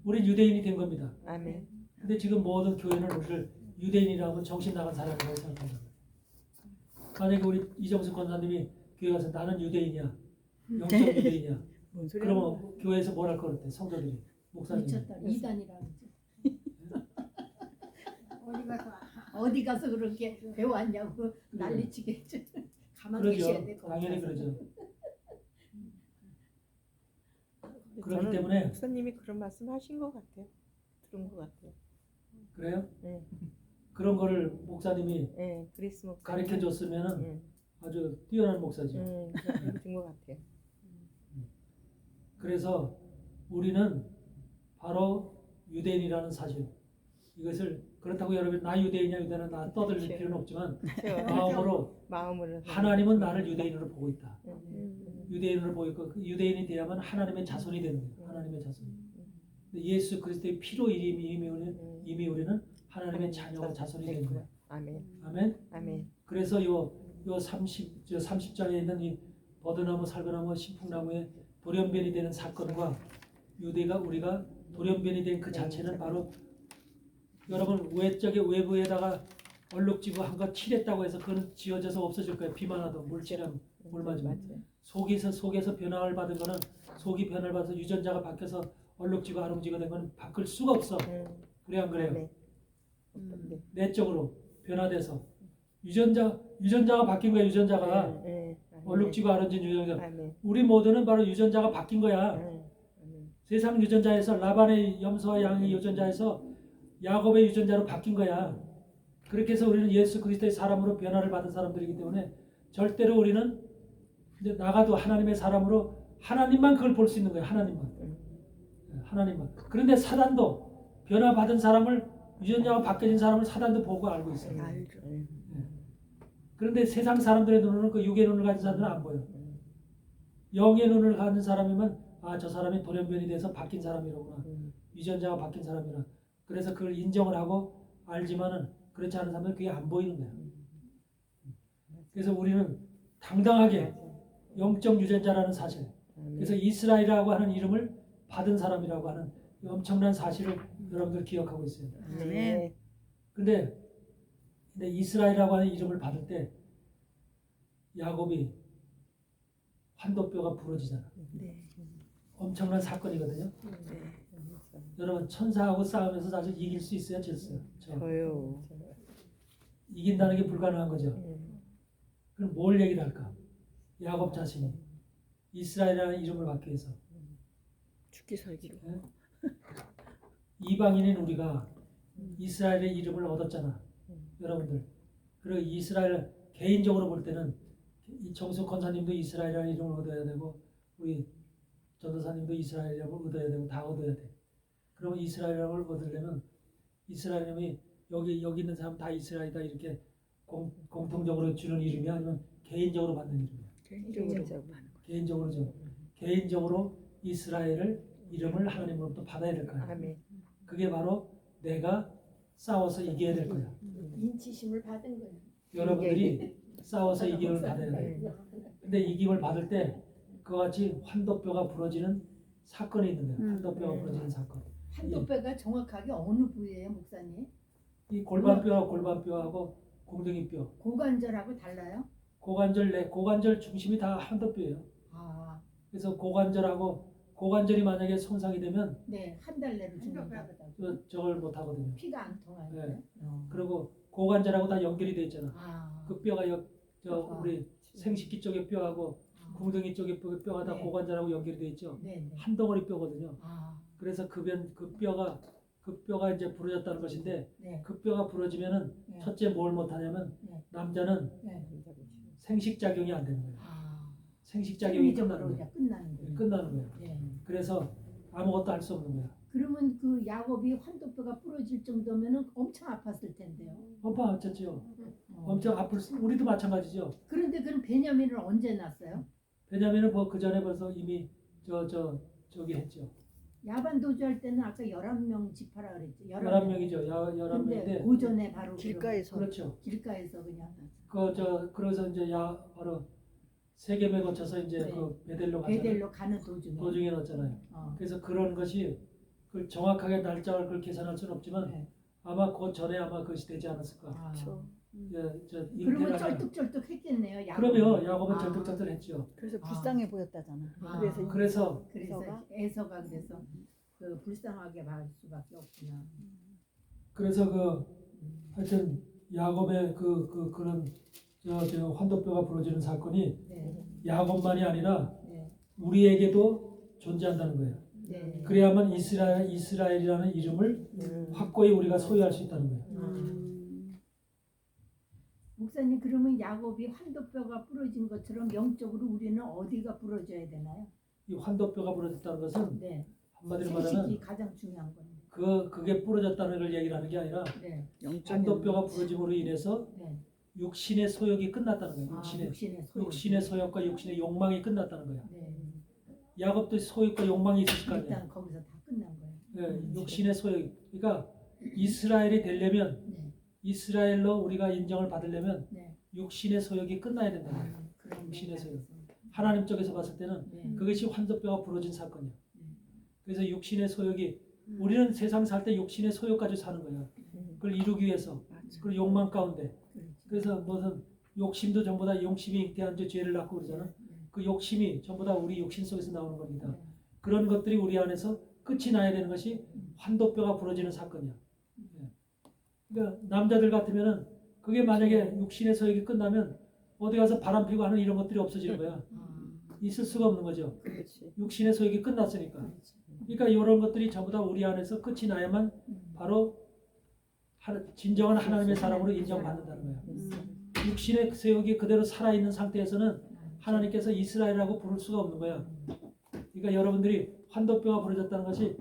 Speaker 1: 우리는 유대인이 된 겁니다.
Speaker 2: 아멘.
Speaker 1: 근데 지금 모든 교회는 우리를 유대인이라고 하면 정신 나간 사람이라고 생각합니다. 만약에 우리 이정수 권사님이 교회 가서 나는 유대인이야, 영적 유대인이야.
Speaker 2: 뭔 소리야?
Speaker 1: 그러면 교회에서 뭘 할 것 같아? 성도들이, 목사님.
Speaker 3: 미쳤다. 이단이라고. 어디 가서 그렇게 배워왔냐고 난리치겠죠. 가만히 계셔야 돼.
Speaker 1: 그러죠. 당연히 그러죠. 그렇기
Speaker 4: 저는
Speaker 1: 때문에
Speaker 4: 목사님이 그런 말씀 하신 것 같아요. 들은 것 같아요.
Speaker 1: 그래요?
Speaker 4: 네,
Speaker 1: 그런 거를 목사님이
Speaker 4: 네, 그리스 목사
Speaker 1: 가르쳐 줬으면은
Speaker 4: 네,
Speaker 1: 아주 뛰어난 목사죠.
Speaker 4: 된것 같아요.
Speaker 1: 그래서 우리는 바로 유대인이라는 사실, 이것을 그렇다고 여러분 나 유대인이냐 유대인이냐 나 떠들릴
Speaker 4: 그렇죠.
Speaker 1: 필요는 없지만
Speaker 4: 그렇죠.
Speaker 1: 마음으로
Speaker 4: 마음으로
Speaker 1: 하나님은 나를 유대인으로 보고 있다.
Speaker 4: 음,
Speaker 1: 유대인으로 보고 있고 그 유대인이 되야만 하나님의 자손이 되는 거예요. 하나님의 자손. 근데 예수 그리스도의 피로 이미 우리는 하나님의 자녀와 자손이 된 거예요.
Speaker 4: 아멘,
Speaker 1: 아멘.
Speaker 4: 아멘.
Speaker 1: 그래서 요 30장에 있는 이 버드나무, 살구나무, 신풍나무의 돌연변이 되는 사건과 우리가 돌연변이 된 그 자체는 바로 여러분 외부에다가 얼룩지고 한 거 칠했다고 해서 그건 지워져서 없어질 거예요. 비만 와도 물 칠하면 물 맞으면.
Speaker 4: 맞아요.
Speaker 1: 속에서 변화를 받은 거는 속이 변화를 받아서 유전자가 바뀌어서 얼룩지고 아름지고 된 거는 바꿀 수가 없어. 그래 안 그래요?
Speaker 4: 네. 네.
Speaker 1: 내적으로 변화돼서 유전자가 바뀐 거야. 유전자가
Speaker 4: 네,
Speaker 1: 얼룩지고 아름진 유전자.
Speaker 4: 아멘,
Speaker 1: 우리 모두는 바로 유전자가 바뀐 거야.
Speaker 4: 아멘.
Speaker 1: 세상 유전자에서 라반의 염소와 양의 유전자에서 야곱의 유전자로 바뀐 거야. 그렇게 해서 우리는 예수 그리스도의 사람으로 변화를 받은 사람들이기 때문에 절대로 우리는 이제 나가도 하나님의 사람으로 하나님만 그걸 볼 수 있는 거야. 하나님만. 그런데 사단도 변화받은 사람을 유전자가 바뀌어진 사람을 사단도 보고 알고 있어요.
Speaker 2: 알죠.
Speaker 1: 그런데 세상 사람들의 눈으로는 그 육의 눈을 가진 사람들은 안 보여. 영의 눈을 가진 사람이면 저 사람이 돌연변이 돼서 바뀐 사람이로구나. 유전자가 바뀐 사람이라. 그래서 그걸 인정을 하고 알지만은 그렇지 않은 사람은 그게 안 보이는 거야. 그래서 우리는 당당하게 영적 유전자라는 사실, 그래서 이스라엘이라고 하는 이름을 받은 사람이라고 하는 엄청난 사실을 여러분들 기억하고 있어요.
Speaker 2: 아멘.
Speaker 1: 근데 이스라엘이라고 하는 이름을 받을 때 야곱이 환도뼈가 부러지잖아.
Speaker 2: 네.
Speaker 1: 엄청난 사건이거든요.
Speaker 2: 네.
Speaker 1: 여러분 천사하고 싸우면서 사실 이길 수 있어요, 졌어요?
Speaker 4: 저요.
Speaker 1: 이긴다는 게 불가능한 거죠. 그럼 뭘 얘기를 할까? 야곱 자신이 이스라엘이라는 이름을 받기 위해서
Speaker 2: 죽기 살기로.
Speaker 1: 이방인인 우리가 이스라엘의 이름을 얻었잖아. 여러분들. 그리고 이스라엘 개인적으로 볼 때는 이 정수 권사님도 이스라엘이라는 이름을 얻어야 되고 우리 전도사님도 이스라엘이라고 얻어야 되고 다 얻어야 돼. 그러면 이스라엘이라고 얻으려면 이스라엘이 여기 있는 사람 다 이스라엘이다 이렇게 공통적으로 주는 이름이 아니면 개인적으로 받는 이름이야. 개인적으로 이스라엘을 이름을 하나님으로부터 받아야 될 거야.
Speaker 4: 아멘.
Speaker 1: 그게 바로 내가 싸워서 이겨야 될 거야.
Speaker 3: 인치심을 받은 거예요.
Speaker 1: 여러분들이 싸워서 이김을 받아야 돼. 근데 이김을 받을 때 그와 같이 환도뼈가 부러지는 사건이 있는 거야. 환도뼈가 부러지는 사건.
Speaker 3: 한도뼈가 정확하게 어느 부위예요, 목사님?
Speaker 1: 이 골반뼈하고 공둥이뼈,
Speaker 3: 고관절하고 달라요?
Speaker 1: 고관절 중심이 다 환도뼈예요.
Speaker 3: 아,
Speaker 1: 그래서 고관절이 만약에 손상이 되면
Speaker 3: 네, 한 달 내로 죽는다고 하더라고요.
Speaker 1: 저걸 못 하거든요.
Speaker 3: 피가 안 통하는데.
Speaker 1: 네. 그리고 고관절하고 다 연결이 돼 있잖아.
Speaker 3: 아,
Speaker 1: 그 뼈가 우리 생식기 쪽의 뼈하고 궁둥이 쪽의 뼈가 다
Speaker 3: 네.
Speaker 1: 고관절하고 연결이 돼 있죠.
Speaker 3: 네, 네.
Speaker 1: 한 덩어리 뼈거든요.
Speaker 3: 아,
Speaker 1: 그래서 그 뼈가 이제 부러졌다는 것인데
Speaker 3: 네,
Speaker 1: 그 뼈가 부러지면은
Speaker 3: 네.
Speaker 1: 첫째 뭘 못하냐면
Speaker 3: 네.
Speaker 1: 남자는
Speaker 3: 네.
Speaker 1: 생식작용이 안 되는 거예요.
Speaker 3: 아,
Speaker 1: 생식작용이
Speaker 3: 심리적으로
Speaker 1: 끝나는 거예요.
Speaker 3: 그냥 끝나는 거예요.
Speaker 1: 끝나는 거예요.
Speaker 3: 네.
Speaker 1: 그래서 아무것도 할 수 없는 거야.
Speaker 3: 그러면 그 야곱이 환도뼈가 부러질 정도면은 엄청 아팠을 텐데요.
Speaker 1: 엄청 아팠죠.
Speaker 3: 어.
Speaker 1: 엄청 우리도 마찬가지죠.
Speaker 3: 그런데 그럼 베냐민을 언제 낳았어요?
Speaker 1: 베냐민은 뭐 그 전에 벌써 이미 저기 했죠.
Speaker 3: 야반 도주할 때는 아까 11명 집하라 그랬죠.
Speaker 1: 11명이죠.
Speaker 3: 근데
Speaker 1: 11명인데
Speaker 3: 그 전에 바로
Speaker 4: 길가에서
Speaker 1: 그렇죠.
Speaker 3: 길가에서 그냥
Speaker 1: 그래서 이제 바로 세겜에 거쳐서 이제
Speaker 3: 네.
Speaker 1: 그 베델로 가잖아요.
Speaker 3: 베델로 가는 도중에.
Speaker 1: 도중에 넣었잖아요. 그래서 그런 것이 그 정확하게 날짜를 그걸 계산할 수는 없지만
Speaker 3: 네.
Speaker 1: 아마 그 전에 아마 그것이 되지 않았을까.
Speaker 3: 아.
Speaker 4: 그렇죠.
Speaker 1: 저
Speaker 3: 그러면
Speaker 1: 잉태가
Speaker 3: 쩔뚝쩔뚝 했겠네요.
Speaker 1: 그러면 야곱은
Speaker 3: 아.
Speaker 1: 절뚝절뚝했죠.
Speaker 4: 그래서
Speaker 3: 아.
Speaker 4: 불쌍해 보였다잖아.
Speaker 3: 아.
Speaker 1: 그래서
Speaker 3: 그래서 에서가 그래서 그 불쌍하게 볼 수밖에 없구나.
Speaker 1: 그래서 하여튼 야곱의 그런 저 환도뼈가 부러지는 사건이
Speaker 3: 네,
Speaker 1: 야곱만이 아니라
Speaker 3: 네,
Speaker 1: 우리에게도 존재한다는 거예요.
Speaker 3: 네.
Speaker 1: 그래야만 이스라엘이라는 이름을 확고히 우리가 소유할 수 있다는 거예요.
Speaker 3: 목사님 그러면 야곱이 환도뼈가 부러진 것처럼 영적으로 우리는 어디가 부러져야 되나요?
Speaker 1: 이 환도뼈가 부러졌다는 것은
Speaker 3: 네,
Speaker 1: 한마디로
Speaker 3: 생식이
Speaker 1: 말하면
Speaker 3: 가장 중요한 건데.
Speaker 1: 그게 부러졌다는 걸 얘기를 하는 게 아니라
Speaker 3: 네,
Speaker 1: 환도뼈가 부러짐으로 인해서
Speaker 3: 네.
Speaker 1: 육신의 소욕이 끝났다는 거예요.
Speaker 3: 아, 육신의 소유.
Speaker 1: 육신의 소욕과 육신의 욕망이 끝났다는 거예요.
Speaker 3: 네.
Speaker 1: 야곱도 소욕과 욕망이 있었을 거 아니에요.
Speaker 3: 일단 거기서 다 끝난 거예요.
Speaker 1: 네, 육신의 소욕. 그러니까 이스라엘이 되려면
Speaker 3: 네,
Speaker 1: 이스라엘로 우리가 인정을 받으려면
Speaker 3: 네.
Speaker 1: 육신의 소욕이 끝나야 된다.
Speaker 3: 그런
Speaker 1: 육신의 소유.
Speaker 3: 맥락에서.
Speaker 1: 하나님 쪽에서 봤을 때는
Speaker 3: 네.
Speaker 1: 그것이 환도뼈가 부러진 사건이에요.
Speaker 3: 음.
Speaker 1: 그래서 육신의 소욕이 우리는 세상 살 때 육신의 소욕 가지고 사는 거예요. 그걸 이루기 위해서. 그 욕망 가운데.
Speaker 3: 그렇지.
Speaker 1: 그래서 무슨 욕심도 전부 다 욕심이 잉태한 죄를 낳고 그러잖아. 그 욕심이 전부 다 우리 육신 속에서 나오는 겁니다.
Speaker 3: 네.
Speaker 1: 그런 것들이 우리 안에서 끝이 나야 되는 것이 환도뼈가 부러지는 사건이야. 예. 그러니까 남자들 같으면은 그게 만약에 육신의 소욕이 끝나면 어디 가서 바람 피고 하는 이런 것들이 없어지는 거야. 있을 수가 없는 거죠.
Speaker 4: 그렇지.
Speaker 1: 육신의 소욕이 끝났으니까.
Speaker 3: 그렇지.
Speaker 1: 그러니까 이런 것들이 전부 다 우리 안에서 끝이 나야만 바로 진정한 하나님의 사람으로 인정받는다는 거예요. 육신의 소욕이 그대로 살아있는 상태에서는 하나님께서 이스라엘이라고 부를 수가 없는 거야. 그러니까 여러분들이 환도뼈가 부러졌다는 것이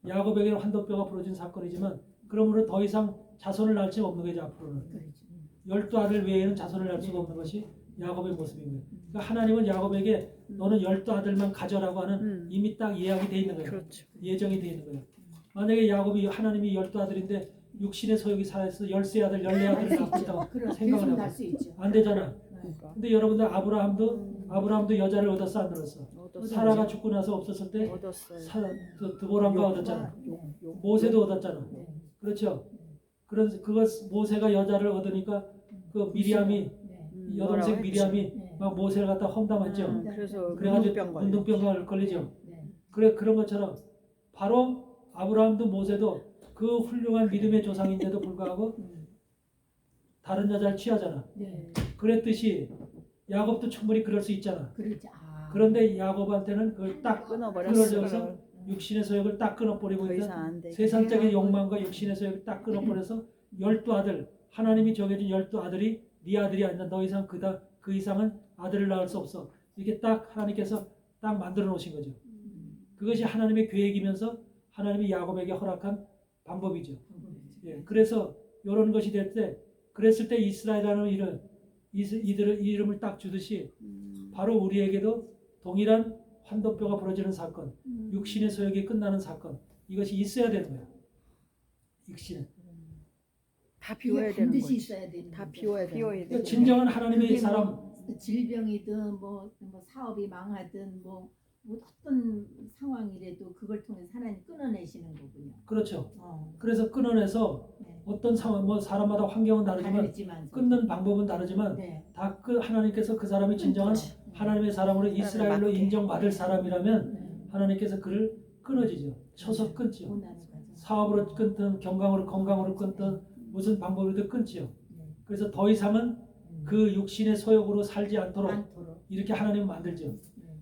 Speaker 1: 야곱에게는 환도뼈가 부러진 사건이지만 그러므로 더 이상 자손을 낳을 수 없는 거죠. 앞으로는.
Speaker 3: 그렇지.
Speaker 1: 12아들 외에는 자손을 낳을 수가 없는 것이 야곱의 모습인 거예요. 그러니까 하나님은 야곱에게 너는 12아들만 가져라고 하는 이미 딱 예약이 돼 있는 거예요.
Speaker 4: 그렇죠.
Speaker 1: 예정이 돼 있는 거예요. 만약에 야곱이 하나님이 12아들인데 육신의 소욕이 살아있어 13아들, 14아들을 낳고 있다고
Speaker 3: 그런
Speaker 1: 생각을
Speaker 3: 계속
Speaker 1: 하고
Speaker 3: 날 수 있죠.
Speaker 1: 안 되잖아.
Speaker 4: 그러니까.
Speaker 1: 근데 여러분들 아브라함도 여자를 얻었어 안 얻었어? 사라가 죽고 나서 없었을 때
Speaker 4: 얻었어요.
Speaker 1: 드보람과 얻었잖아. 모세도 얻었잖아.
Speaker 3: 네.
Speaker 1: 그렇죠? 그래서 모세가 여자를 얻으니까 그 미리암이
Speaker 3: 네.
Speaker 1: 여동생 미리암이
Speaker 3: 네.
Speaker 1: 막 모세를 갖다 험담했죠.
Speaker 4: 그래서
Speaker 1: 그래가지고 문둥병 걸리죠. 그런 것처럼 바로 아브라함도 모세도 그 훌륭한 믿음의 조상인데도 불구하고 다른 여자를 취하잖아.
Speaker 3: 네.
Speaker 1: 그랬듯이 야곱도 충분히 그럴 수 있잖아.
Speaker 3: 그렇지.
Speaker 1: 그런데 야곱한테는 그걸 딱 끊어져서
Speaker 4: 끊어버렸어.
Speaker 1: 육신의 소욕을 딱 끊어버리고
Speaker 4: 더
Speaker 1: 있는
Speaker 4: 이상 안 돼.
Speaker 1: 세상적인 욕망과 육신의 소욕을 딱 끊어버려서 12아들 하나님이 정해준 12아들이 네 아들이 아니라 더 이상 그 이상은 아들을 낳을 수 없어. 이렇게 딱 하나님께서 딱 만들어 놓으신 거죠. 그것이 하나님의 계획이면서 하나님이 야곱에게 허락한 방법이죠. 예, 그래서 이런 것이 될 때 그랬을 때 이스라엘이라는 이들의 이름을 딱 주듯이 바로 우리에게도 동일한 환도뼈가 부러지는 사건, 육신의 소욕이 끝나는 사건 이것이 있어야 되는 거예요. 육신은.
Speaker 4: 다 비워야 되는
Speaker 3: 반드시
Speaker 4: 거지.
Speaker 3: 있어야 되는
Speaker 4: 다
Speaker 3: 거죠.
Speaker 4: 비워야
Speaker 1: 그러니까
Speaker 4: 되는
Speaker 1: 진정한 하나님의
Speaker 3: 그게
Speaker 1: 사람,
Speaker 3: 뭐 질병이든 뭐 사업이 망하든 뭐 어떤 상황이라도 그걸 통해 하나님 끊어내시는 거군요.
Speaker 1: 그렇죠.
Speaker 3: 어.
Speaker 1: 그래서 끊어내서
Speaker 3: 네.
Speaker 1: 어떤 상황, 뭐 사람마다 환경은 다르지만
Speaker 3: 다르지만
Speaker 1: 끊는 방법은 다르지만
Speaker 3: 네.
Speaker 1: 다 하나님께서 그 사람이 진정한 하나님의 사람으로 이스라엘로
Speaker 2: 맞게.
Speaker 1: 인정받을 사람이라면
Speaker 3: 네.
Speaker 1: 하나님께서 그를 끊어지죠. 쳐서 끊지요.
Speaker 3: 원하는 거죠.
Speaker 1: 사업으로 끊든 건강으로 끊든 무슨 방법으로든 끊지요. 그래서 더 이상은 그 육신의 소욕으로 살지 않도록 이렇게 하나님은 만들죠.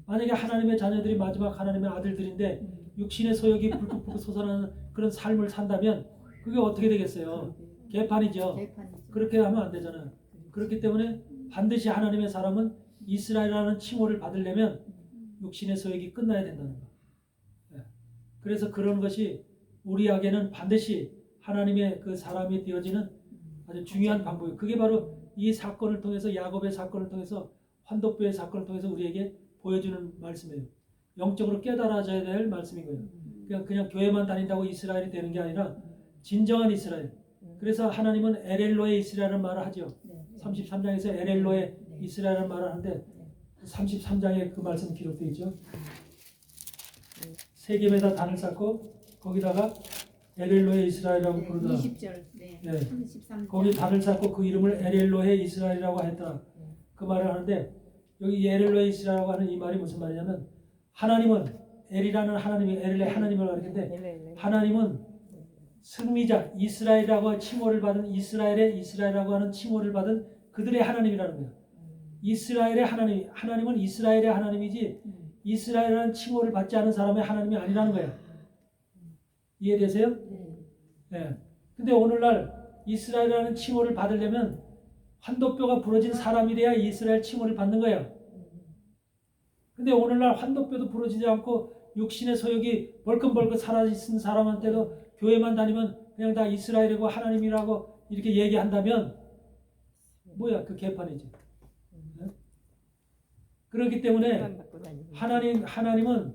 Speaker 1: 만약에 하나님의 자녀들이 마지막 하나님의 아들들인데 육신의 소욕이 불긋불긋 솟아나는 그런 삶을 산다면 그게 어떻게 되겠어요? 개판이죠.
Speaker 3: 개판이죠.
Speaker 1: 그렇게 하면 안 되잖아요. 그렇기 때문에 반드시 하나님의 사람은 이스라엘이라는 칭호를 받으려면 육신의 소욕이 끝나야 된다는 거. 예. 그래서 그런 것이 우리에게는 반드시 하나님의 그 사람이 되어지는 아주 중요한 방법이에요. 그게 바로 이 사건을 통해서 야곱의 사건을 통해서 환도뼈의 사건을 통해서 우리에게 보여주는 말씀이에요. 영적으로 깨달아져야 될 말씀인 거예요. 그냥 교회만 다닌다고 이스라엘이 되는 게 아니라 진정한 이스라엘. 그래서 하나님은 에렐로의 이스라엘을 말을 하죠. 33장에서 에렐로의 이스라엘을 말을 하는데 33장에 그 말씀 기록되어 있죠. 세겜에다 단을 쌓고 거기다가 에렐로의 이스라엘이라고 부르더라.
Speaker 3: 20절. 네.
Speaker 1: 네.
Speaker 3: 33절.
Speaker 1: 거기 단을 쌓고 그 이름을 에렐로의 이스라엘이라고 했다. 그 말을 하는데 여기 에렐로의 이스라엘이라고 하는 이 말이 무슨 말이냐면 하나님은 엘이라는 하나님이 엘의 하나님을 가리키는데 하나님은 승리자 이스라엘이라고 칭호를 받은 이스라엘이라고 하는 칭호를 받은 그들의 하나님이라는 거야. 이스라엘의 하나님은 이스라엘의 하나님이지 이스라엘이라는 칭호를 받지 않은 사람의 하나님이 아니라는 거야. 이해되세요? 네. 근데 오늘날 이스라엘이라는 칭호를 받으려면 환도뼈가 부러진 사람이 돼야 이스라엘 칭호를 받는 거야. 근데 오늘날 환도뼈도 부러지지 않고 육신의 소욕이 벌컥벌컥 살아있는 사람한테도 교회만 다니면 그냥 다 이스라엘이고 하나님이라고 이렇게 얘기한다면 뭐야 그 개판이지. 네? 그렇기 때문에 하나님은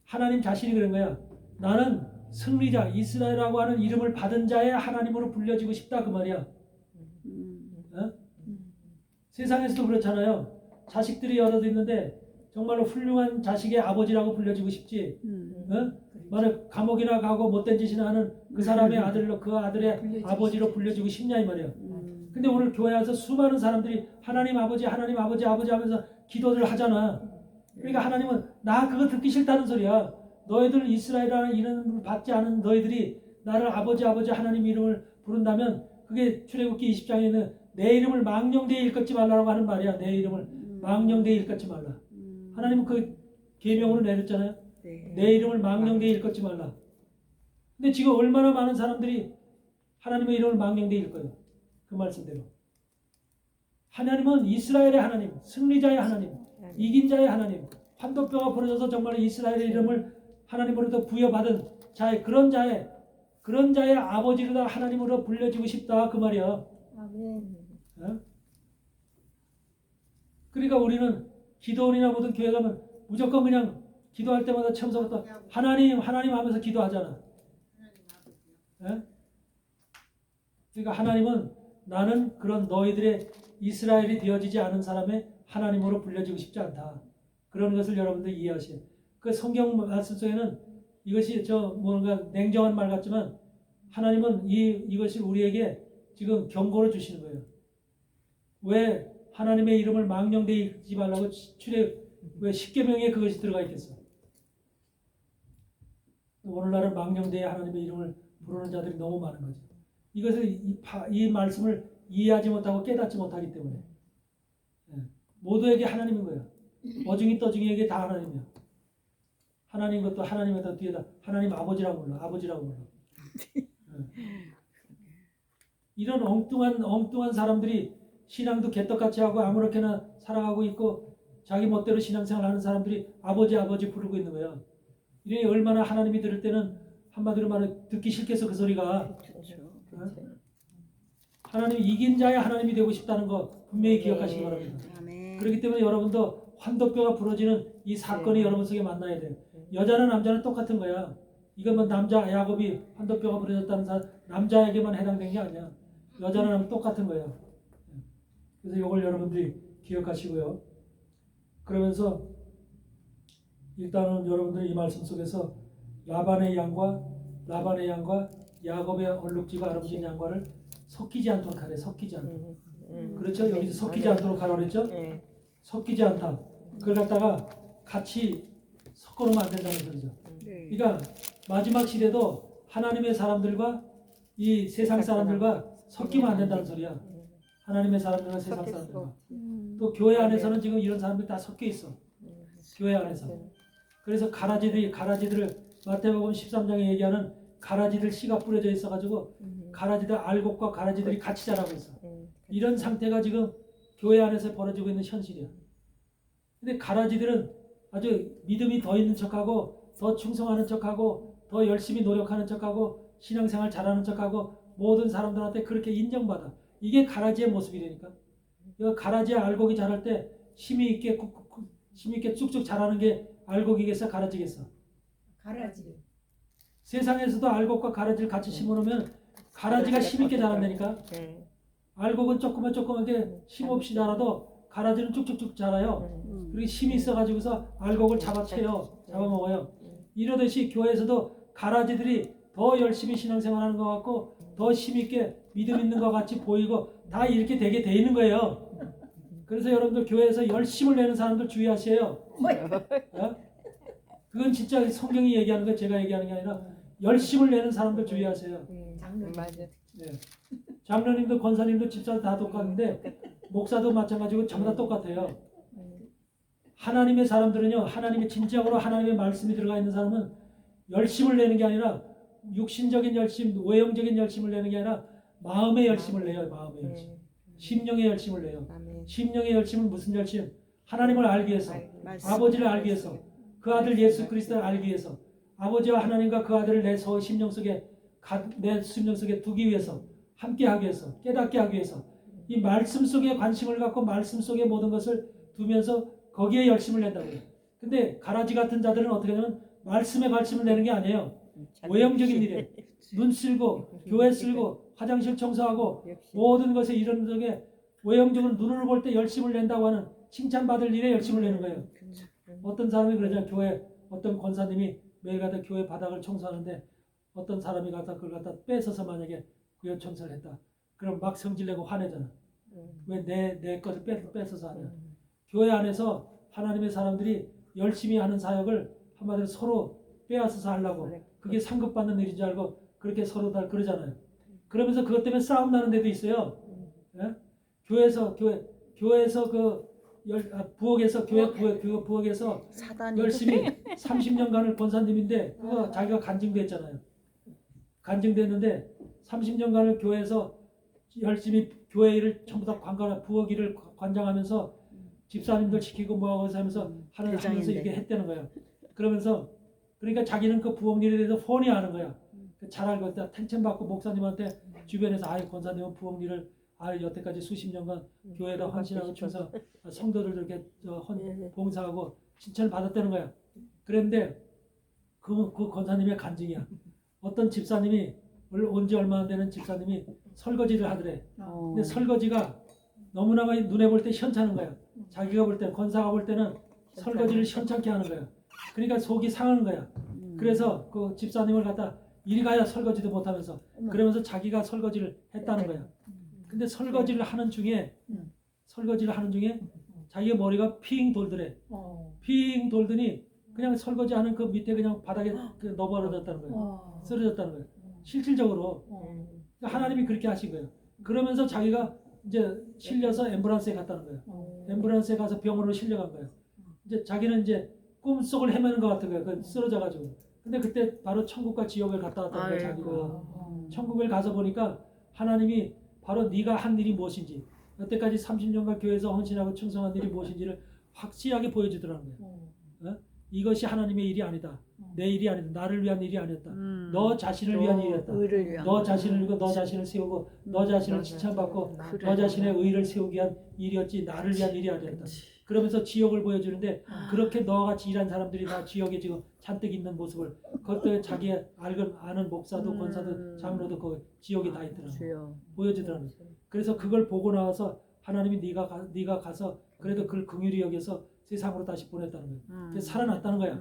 Speaker 1: 하나님 자신이 그런 거야. 나는 승리자 이스라엘이라고 하는 이름을 받은 자의 하나님으로 불려지고 싶다 그 말이야. 어? 세상에서도 그렇잖아요. 자식들이 여럿 있는데 정말로 훌륭한 자식의 아버지라고 불려지고 싶지. 어? 만약 감옥이나 가고 못된 짓이나 하는 그 사람의 아들로 그 아들의 아버지로 불려지고 싶냐 이 말이야. 근데 오늘 교회 와서 수많은 사람들이 하나님 아버지 하면서 기도를 하잖아. 그러니까 하나님은 나 그거 듣기 싫다는 소리야. 너희들 이스라엘이라는 이름을 받지 않은 너희들이 나를 아버지 하나님 이름을 부른다면 그게 출애굽기 20장에는 내 이름을 망령되이 일컫지 말라고 하는 말이야. 내 이름을 망령되이 일컫지 말라. 하나님은 그 계명으로 내렸잖아요. 내 이름을 망령되이 일컫지 말라. 근데 지금 얼마나 많은 사람들이 하나님의 이름을 망령되이 일컬어요. 그 말씀대로. 하나님은 이스라엘의 하나님, 승리자의 하나님, 이긴 자의 하나님, 환도뼈가 부러져서 정말 이스라엘의 이름을 하나님으로부터 부여받은 그런 자의 아버지로다 하나님으로 불려지고 싶다 그 말이야.
Speaker 3: 아멘.
Speaker 1: 어? 그러니까 우리는 기도원이나 모든 교회 가면 무조건 그냥 기도할 때마다 처음부터 하나님 하면서 기도하잖아. 예? 그러니까 하나님은 나는 그런 너희들의 이스라엘이 되어지지 않은 사람의 하나님으로 불려지고 싶지 않다. 그런 것을 여러분들 이해하세요. 그 성경 말씀 속에는 이것이 뭔가 냉정한 말 같지만 하나님은 이것을 우리에게 지금 경고를 주시는 거예요. 왜 하나님의 이름을 망령되이 읽지 말라고 왜 십계명에 그것이 들어가 있겠어? 오늘날은 망령되이 하나님의 이름을 부르는 자들이 너무 많은 거죠. 이것을 이 말씀을 이해하지 못하고 깨닫지 못하기 때문에 모두에게 하나님인 거예요. 어중이 떠중이에게 다 하나님이야. 하나님 것도 하나님에다 뒤에다 하나님 아버지라고 불러. 이런 엉뚱한 사람들이 신앙도 개떡같이 하고 아무렇게나 살아가고 있고 자기 멋대로 신앙생활 하는 사람들이 아버지 부르고 있는 거예요. 이게 얼마나 하나님이 들을 때는 한마디로 말해 듣기 싫겠어 그 소리가. 하나님이 이긴 자의 하나님이 되고 싶다는 거 분명히 기억하시기 바랍니다. 그렇기 때문에 여러분도 환도뼈가 부러지는 이 사건이 여러분 속에 만나야 돼요. 여자나 남자는 똑같은 거야. 이건 뭐 남자 야곱이 환도뼈가 부러졌다는 남자에게만 해당된 게 아니야. 여자나 남자 똑같은 거예요. 그래서 이걸 여러분들이 기억하시고요. 그러면서 일단은 여러분들이 이 말씀 속에서 라반의 양과 야곱의 얼룩지가 아름진 양과를 섞이지 않도록 하래. 섞이지 않도록. 그렇죠? 여기서 섞이지 않도록 하라고 그랬죠? 섞이지 않다. 그걸 갖다가 같이 섞어놓으면 안 된다는 소리죠.
Speaker 4: 네.
Speaker 1: 그러니까 마지막 시대도 하나님의 사람들과 이 세상 사람들과 섞이면 안 된다는 소리야. 하나님의 사람들과 세상
Speaker 4: 섞일 수가
Speaker 1: 사람들과.
Speaker 4: 없지.
Speaker 1: 또 교회 안에서는 지금 이런 사람들이 다 섞여 있어. 교회 안에서. 그래서 가라지들을 마태복음 13장에 얘기하는 가라지들 씨가 뿌려져 있어가지고 가라지들 알곡과 가라지들이 같이 자라고 있어. 이런 상태가 지금 교회 안에서 벌어지고 있는 현실이야. 근데 가라지들은 아주 믿음이 더 있는 척하고 더 충성하는 척하고 더 열심히 노력하는 척하고 신앙생활 잘하는 척하고 모든 사람들한테 그렇게 인정받아. 이게 가라지의 모습이라니까. 이 가라지의 알곡이 자랄 때 힘이 있게 쭉쭉 자라는 게 알곡이겠어, 가라지겠어?
Speaker 3: 가라지.
Speaker 1: 세상에서도 알곡과 가라지를 같이 심어놓으면 가라지가 힘있게 자란다니까. 알곡은 조그맣게 힘없이 자라도 가라지는 쭉쭉쭉 자라요. 그리고 힘이 있어가지고서 알곡을 잡아먹어요. 이러듯이 교회에서도 가라지들이 더 열심히 신앙생활하는 것 같고 더 힘있게 믿음 있는 것 같이 보이고 다 이렇게 되게 돼 있는 거예요. 그래서 여러분들 교회에서 열심을 내는 사람들 주의하세요. 어? 그건 진짜 성경이 얘기하는 거 제가 얘기하는 게 아니라 열심을 내는 사람들 주의하세요.
Speaker 4: 맞아.
Speaker 1: 네. 장로님도 권사님도 집사도 다 똑같은데 목사도 마찬가지고 전부 다 똑같아요. 하나님의 사람들은요, 하나님의 진짜로 하나님의 말씀이 들어가 있는 사람은 열심을 내는 게 아니라 육신적인 열심, 외형적인 열심을 내는 게 아니라 마음의 열심을 내요. 마음의 열심, 심령의 열심을 내요. 심령의 열심은 무슨 열심? 하나님을 알기 위해서, 아버지를 알기 위해서, 그 아들 예수 그리스도를 알기 위해서, 아버지와 하나님과 그 아들을 내 심령 속에 두기 위해서, 함께 하기 위해서, 깨닫게 하기 위해서, 이 말씀 속에 관심을 갖고 말씀 속에 모든 것을 두면서 거기에 열심을 낸다고요. 근데 가라지 같은 자들은 어떻게 하냐면 말씀에 관심을 내는 게 아니에요. 외형적인 일에 눈 쓸고 교회 쓸고 화장실 청소하고 모든 것에 이런 적에 외형적으로 눈을 볼 때 열심을 낸다고 하는 칭찬받을 일에 열심을 내는 거예요. 어떤 사람이 그러잖아요. 교회 어떤 권사님이 매일가다 교회 바닥을 청소하는데 어떤 사람이 갖다 그걸 갖다 뺏어서 만약에 구역 청소를 했다. 그럼 막 성질내고 화내잖아. 왜 내 것을 뺏어서 하냐. 교회 안에서 하나님의 사람들이 열심히 하는 사역을 한마디로 서로 빼앗아서 하려고 그게 상급받는 일인 줄 알고 그렇게 서로 다 그러잖아요. 그러면서 그것 때문에 싸움 나는 데도 있어요. 예? 교회에서 부엌에서 부엌에서 열심히 30년간을 권사님인데 그거 자기가 간증됐잖아요. 간증됐는데 30년간을 교회에서 열심히 교회 일을 전부 다 부엌 일을 관장하면서 집사님들 시키고 뭐하고 하면서 하면서 이렇게 했다는 거예요. 그러니까 자기는 그 부엌 일에 대해서 훤히 아는 거야. 잘 알고 있다. 탱천받고 목사님한테 주변에서 권사님은 부엌 일을 여태까지 수십 년간 교회에다 헌신하고 충성 성도들 이렇게 봉사하고 칭찬을 받았다는 거야. 그런데 그 권사님의 간증이야. 어떤 집사님이 온 지 얼마 안 되는 집사님이 설거지를 하더래. 근데 설거지가 너무나 눈에 볼 때 현찮은 거야. 자기가 볼 때, 권사가 볼 때는 설거지를 현찮게 하는 거야. 그러니까 속이 상하는 거야. 그래서 그 집사님을 갖다 이리 가야 설거지도 못하면서 그러면서 자기가 설거지를 했다는 거야. 근데 설거지를 하는 중에 자기의 머리가 핑 돌더래. 핑 돌더니 그냥 설거지하는 그 밑에 그냥 바닥에 너버려졌다는 거야. 쓰러졌다는 거야. 실질적으로 하나님이 그렇게 하신 거예요. 그러면서 자기가 이제 실려서 앰뷸런스에 갔다는 거예요. 앰뷸런스에 가서 병원으로 실려간 거예요. 이제 자기는 이제 꿈속을 헤매는 것 같은 거예요. 그 쓰러져가지고. 근데 그때 바로 천국과 지옥을 갔다 왔다는 거예요. 자기가. 천국을 가서 보니까 하나님이 바로 네가 한 일이 무엇인지 여태까지 30년간 교회에서 헌신하고 충성한 일이 무엇인지를 확실하게 보여주더라는 거예요. 이것이 하나님의 일이 아니다. 내 일이 아니다. 나를 위한 일이 아니었다. 너 자신을 위한 일이었다. 너 자신을 위고 너 자신을 세우고 너 자신을 칭찬받고 너 자신의 의를 세우기 위한 일이었지 나를 위한 일이 아니었다. 그러면서 지옥을 보여주는데 그렇게 너와 같이 일한 사람들이 다 지옥에 지금 잔뜩 있는 모습을 그것도 자기 아는 목사도 권사도 장로도 그 지옥에 다 있더라고요. 보여주더라고요. 그래서 그걸 보고 나와서 하나님이 네가 가서 그래도 그걸 긍휼히 여겨서 세상으로 다시 보냈다는 거예요. 그래서 살아났다는 거야.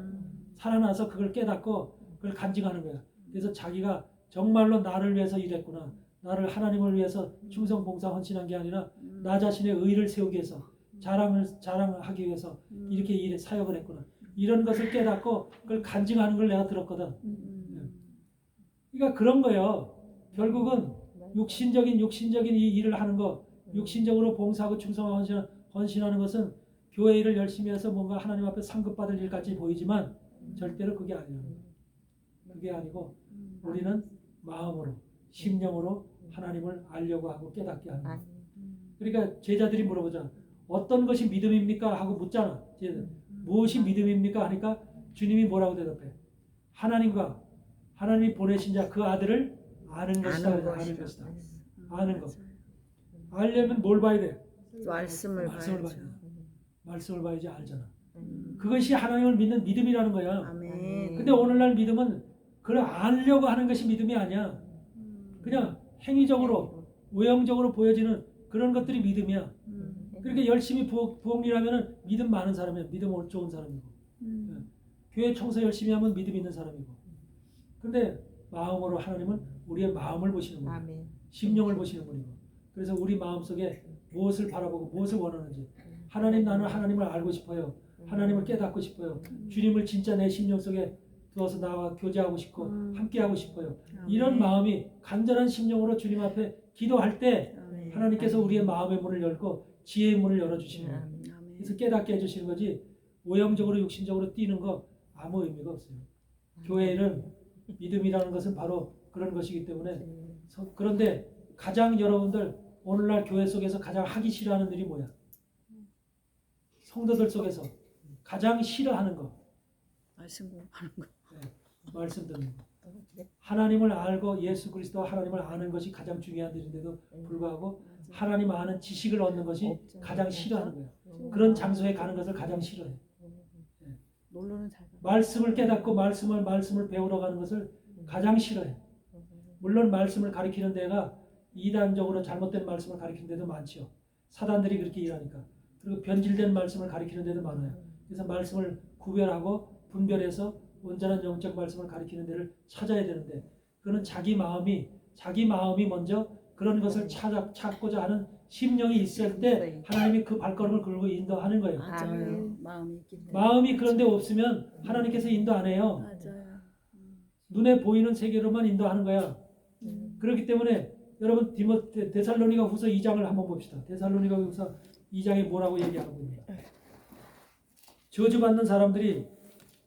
Speaker 1: 살아나서 그걸 깨닫고 그걸 간증하는 거야. 그래서 자기가 정말로 나를 위해서 일했구나. 나를 하나님을 위해서 충성 봉사 헌신한 게 아니라 나 자신의 의를 세우기 위해서 자랑하기 위해서 이렇게 일에 사역을 했구나. 이런 것을 깨닫고 그걸 간증하는 걸 내가 들었거든. 그러니까 그런 거예요. 결국은 육신적인 이 일을 하는 거, 육신적으로 봉사하고 충성하고 헌신하는 것은 교회 일을 열심히 해서 뭔가 하나님 앞에 상급받을 일같이 보이지만 절대로 그게 아니에요. 그게 아니고 우리는 마음으로, 심령으로 하나님을 알려고 하고 깨닫게 하는 거예요. 그러니까 제자들이 물어보잖아. 어떤 것이 믿음입니까? 하고 묻잖아. 제자들. 무엇이 믿음입니까? 하니까 주님이 뭐라고 대답해? 하나님이 보내신 자 그 아들을 아는 것이다. 아는 것이다. 아는 것. 알려면 뭘 봐야 돼?
Speaker 2: 말씀을
Speaker 1: 말씀을 봐야
Speaker 2: 봐야죠.
Speaker 1: 돼. 말씀을 봐야지 알잖아. 그것이 하나님을 믿는 믿음이라는 거야.
Speaker 2: 아멘.
Speaker 1: 근데 오늘날 믿음은 그걸 알려고 하는 것이 믿음이 아니야. 그냥 행위적으로 외형적으로 보여지는 그런 것들이 믿음이야. 그렇게 열심히 부엌일하면 믿음 많은 사람이야. 믿음 좋은 사람이고. 교회 청소 열심히 하면 믿음 있는 사람이고. 근데 마음으로 하나님은 우리의 마음을 보시는 분이고
Speaker 4: 아멘.
Speaker 1: 심령을 보시는 분이고. 그래서 우리 마음속에 무엇을 바라보고 무엇을 원하는지 나는 하나님을 알고 싶어요. 하나님을 깨닫고 싶어요. 주님을 진짜 내 심령 속에 두어서 나와 교제하고 싶고 함께하고 싶어요. 이런 마음이 간절한 심령으로 주님 앞에 기도할 때 하나님께서 우리의 마음의 문을 열고 지혜의 문을 열어주시는 거예요. 그래서 깨닫게 해주시는 거지 오형적으로 육신적으로 뛰는 거 아무 의미가 없어요. 교회는 믿음이라는 것은 바로 그런 것이기 때문에 그런데 가장 여러분들 오늘날 교회 속에서 가장 하기 싫어하는 일이 뭐야? 성도들 속에서 가장 싫어하는 거
Speaker 2: 말씀 공부하는 거.
Speaker 1: 말씀 듣는 거. 하나님을 알고 예수 그리스도 하나님을 아는 것이 가장 중요한 일인데도 불구하고 하나님 아는 지식을 얻는 것이 가장 싫어하는 거예요. 그런 장소에 가는 것을 가장 싫어해.
Speaker 4: 놀러는 잘 가.
Speaker 1: 말씀을 깨닫고 말씀을 배우러 가는 것을 가장 싫어해. 물론 말씀을 가리키는 데가 이단적으로 잘못된 말씀을 가리키는 데도 많죠. 사단들이 그렇게 일하니까. 그리고 변질된 말씀을 가리키는 데도 많아요. 그래서 말씀을 구별하고 분별해서 온전한 영적 말씀을 가리키는 데를 찾아야 되는데 그거는 자기 마음이 먼저 그런 것을 찾고자 하는 심령이 있을 때 하나님이 그 발걸음을 걸고 인도하는 거예요.
Speaker 2: 맞아요.
Speaker 1: 마음이 그런데 없으면 하나님께서 인도 안 해요.
Speaker 2: 맞아요.
Speaker 1: 눈에 보이는 세계로만 인도하는 거야. 그렇기 때문에 여러분 데살로니가 후서 2장을 한번 봅시다. 데살로니가 후서 2장에 뭐라고 얘기하고 있는가. 저주받는 사람들이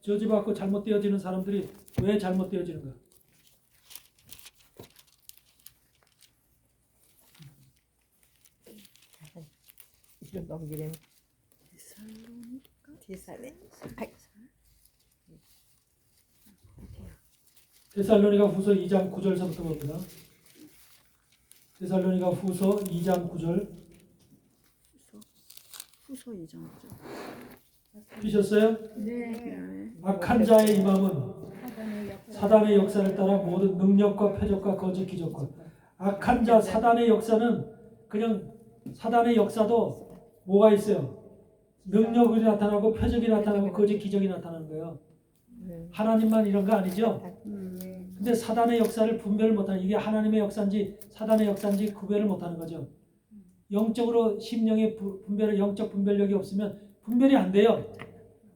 Speaker 1: 저주받고 잘못되어지는 사람들이 왜 잘못되어지는가.
Speaker 4: 이런 넘기는 디살레.
Speaker 1: 데살로니가 후서 2장 9절서부터 봅니다. 데살로니가 후서 2장 9절
Speaker 2: 후서 2장.
Speaker 1: 피셨어요?
Speaker 3: 네.
Speaker 1: 악한 자의 임함은 사단의 역사를 따라 모든 능력과 표적과 거짓 기적과 악한 자 사단의 역사는 그냥 사단의 역사도 뭐가 있어요? 능력이 나타나고 표적이 나타나고 거짓 기적이 나타나는 거예요. 하나님만 이런 거 아니죠? 근데 사단의 역사를 분별을 못하는 이게 하나님의 역사인지 사단의 역사인지 구별을 못하는 거죠. 영적으로 심령의 영적 분별력이 없으면 분별이 안 돼요.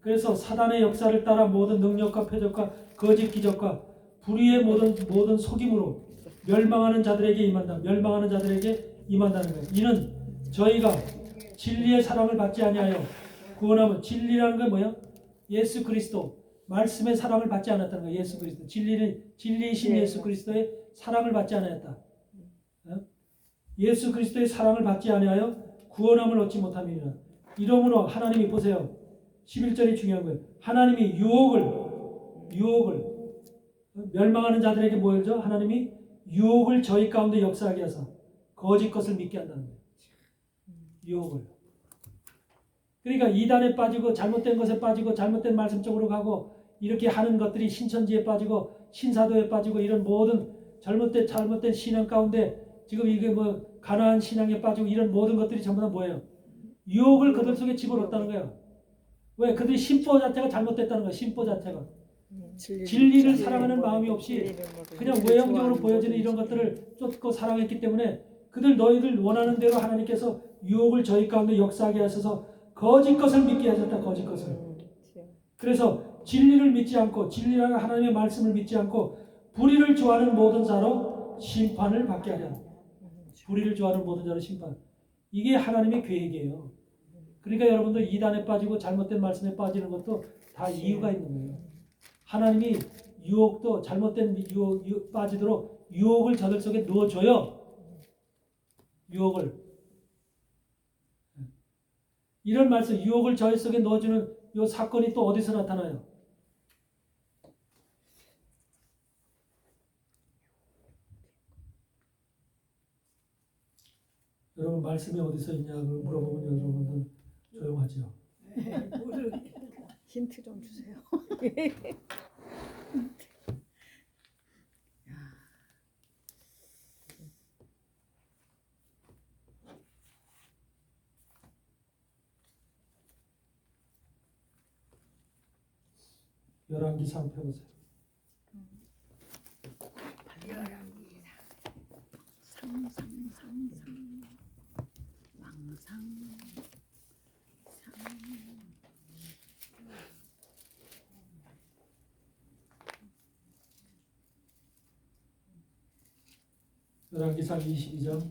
Speaker 1: 그래서 사단의 역사를 따라 모든 능력과 표적과 거짓 기적과 불의의 모든 속임으로 멸망하는 자들에게 임한다는 거예요. 이는 저희가 진리의 사랑을 받지 아니하여 구원함은 진리라는 건 뭐야? 예수 그리스도 말씀의 사랑을 받지 않았다는 거예요. 예수 그리스도 진리이신 예수 그리스도의 사랑을 받지 않았다. 예수 그리스도의 사랑을 받지 아니하여 구원함을 얻지 못함이니라. 이러므로 하나님이 보세요. 11절이 중요한 거예요. 하나님이 유혹을 멸망하는 자들에게 뭐 하죠? 하나님이 유혹을 저희 가운데 역사하게 해서 거짓 것을 믿게 한다는 거예요. 유혹을. 그러니까 이단에 빠지고 잘못된 것에 빠지고 잘못된 말씀 쪽으로 가고 이렇게 하는 것들이 신천지에 빠지고 신사도에 빠지고 이런 모든 잘못된 신앙 가운데 지금 이게 뭐 가나안 신앙에 빠지고 이런 모든 것들이 전부 다 뭐예요? 유혹을 그들 속에 집어넣었다는 거예요. 왜? 그들이 심보 자체가 잘못됐다는 거예요. 심보 자체가. 진리를 사랑하는 마음이 없이 그냥 외형적으로 보여지는 이런 것들을 쫓고 사랑했기 때문에 너희들 원하는 대로 하나님께서 유혹을 저희 가운데 역사하게 하셔서 거짓 것을 믿게 하셨다. 거짓 것을. 그래서 진리를 믿지 않고 진리라는 하나님의 말씀을 믿지 않고 불의를 좋아하는 모든 자로 심판을 받게 하려. 불의를 좋아하는 모든 자로 심판. 이게 하나님의 계획이에요. 그러니까 여러분들 이단에 빠지고 잘못된 말씀에 빠지는 것도 다 이유가 있는 거예요. 하나님이 유혹도 잘못된 유혹 빠지도록 유혹을 저들 속에 넣어줘요. 유혹을. 이런 말씀, 유혹을 저희 속에 넣어주는 이 사건이 또 어디서 나타나요? 여러분 말씀이 어디서 있냐고 물어보면 여러분들 조용하죠.
Speaker 4: 힌트 좀 주세요.
Speaker 1: 11기상 펴보세요. 열왕기상 22장.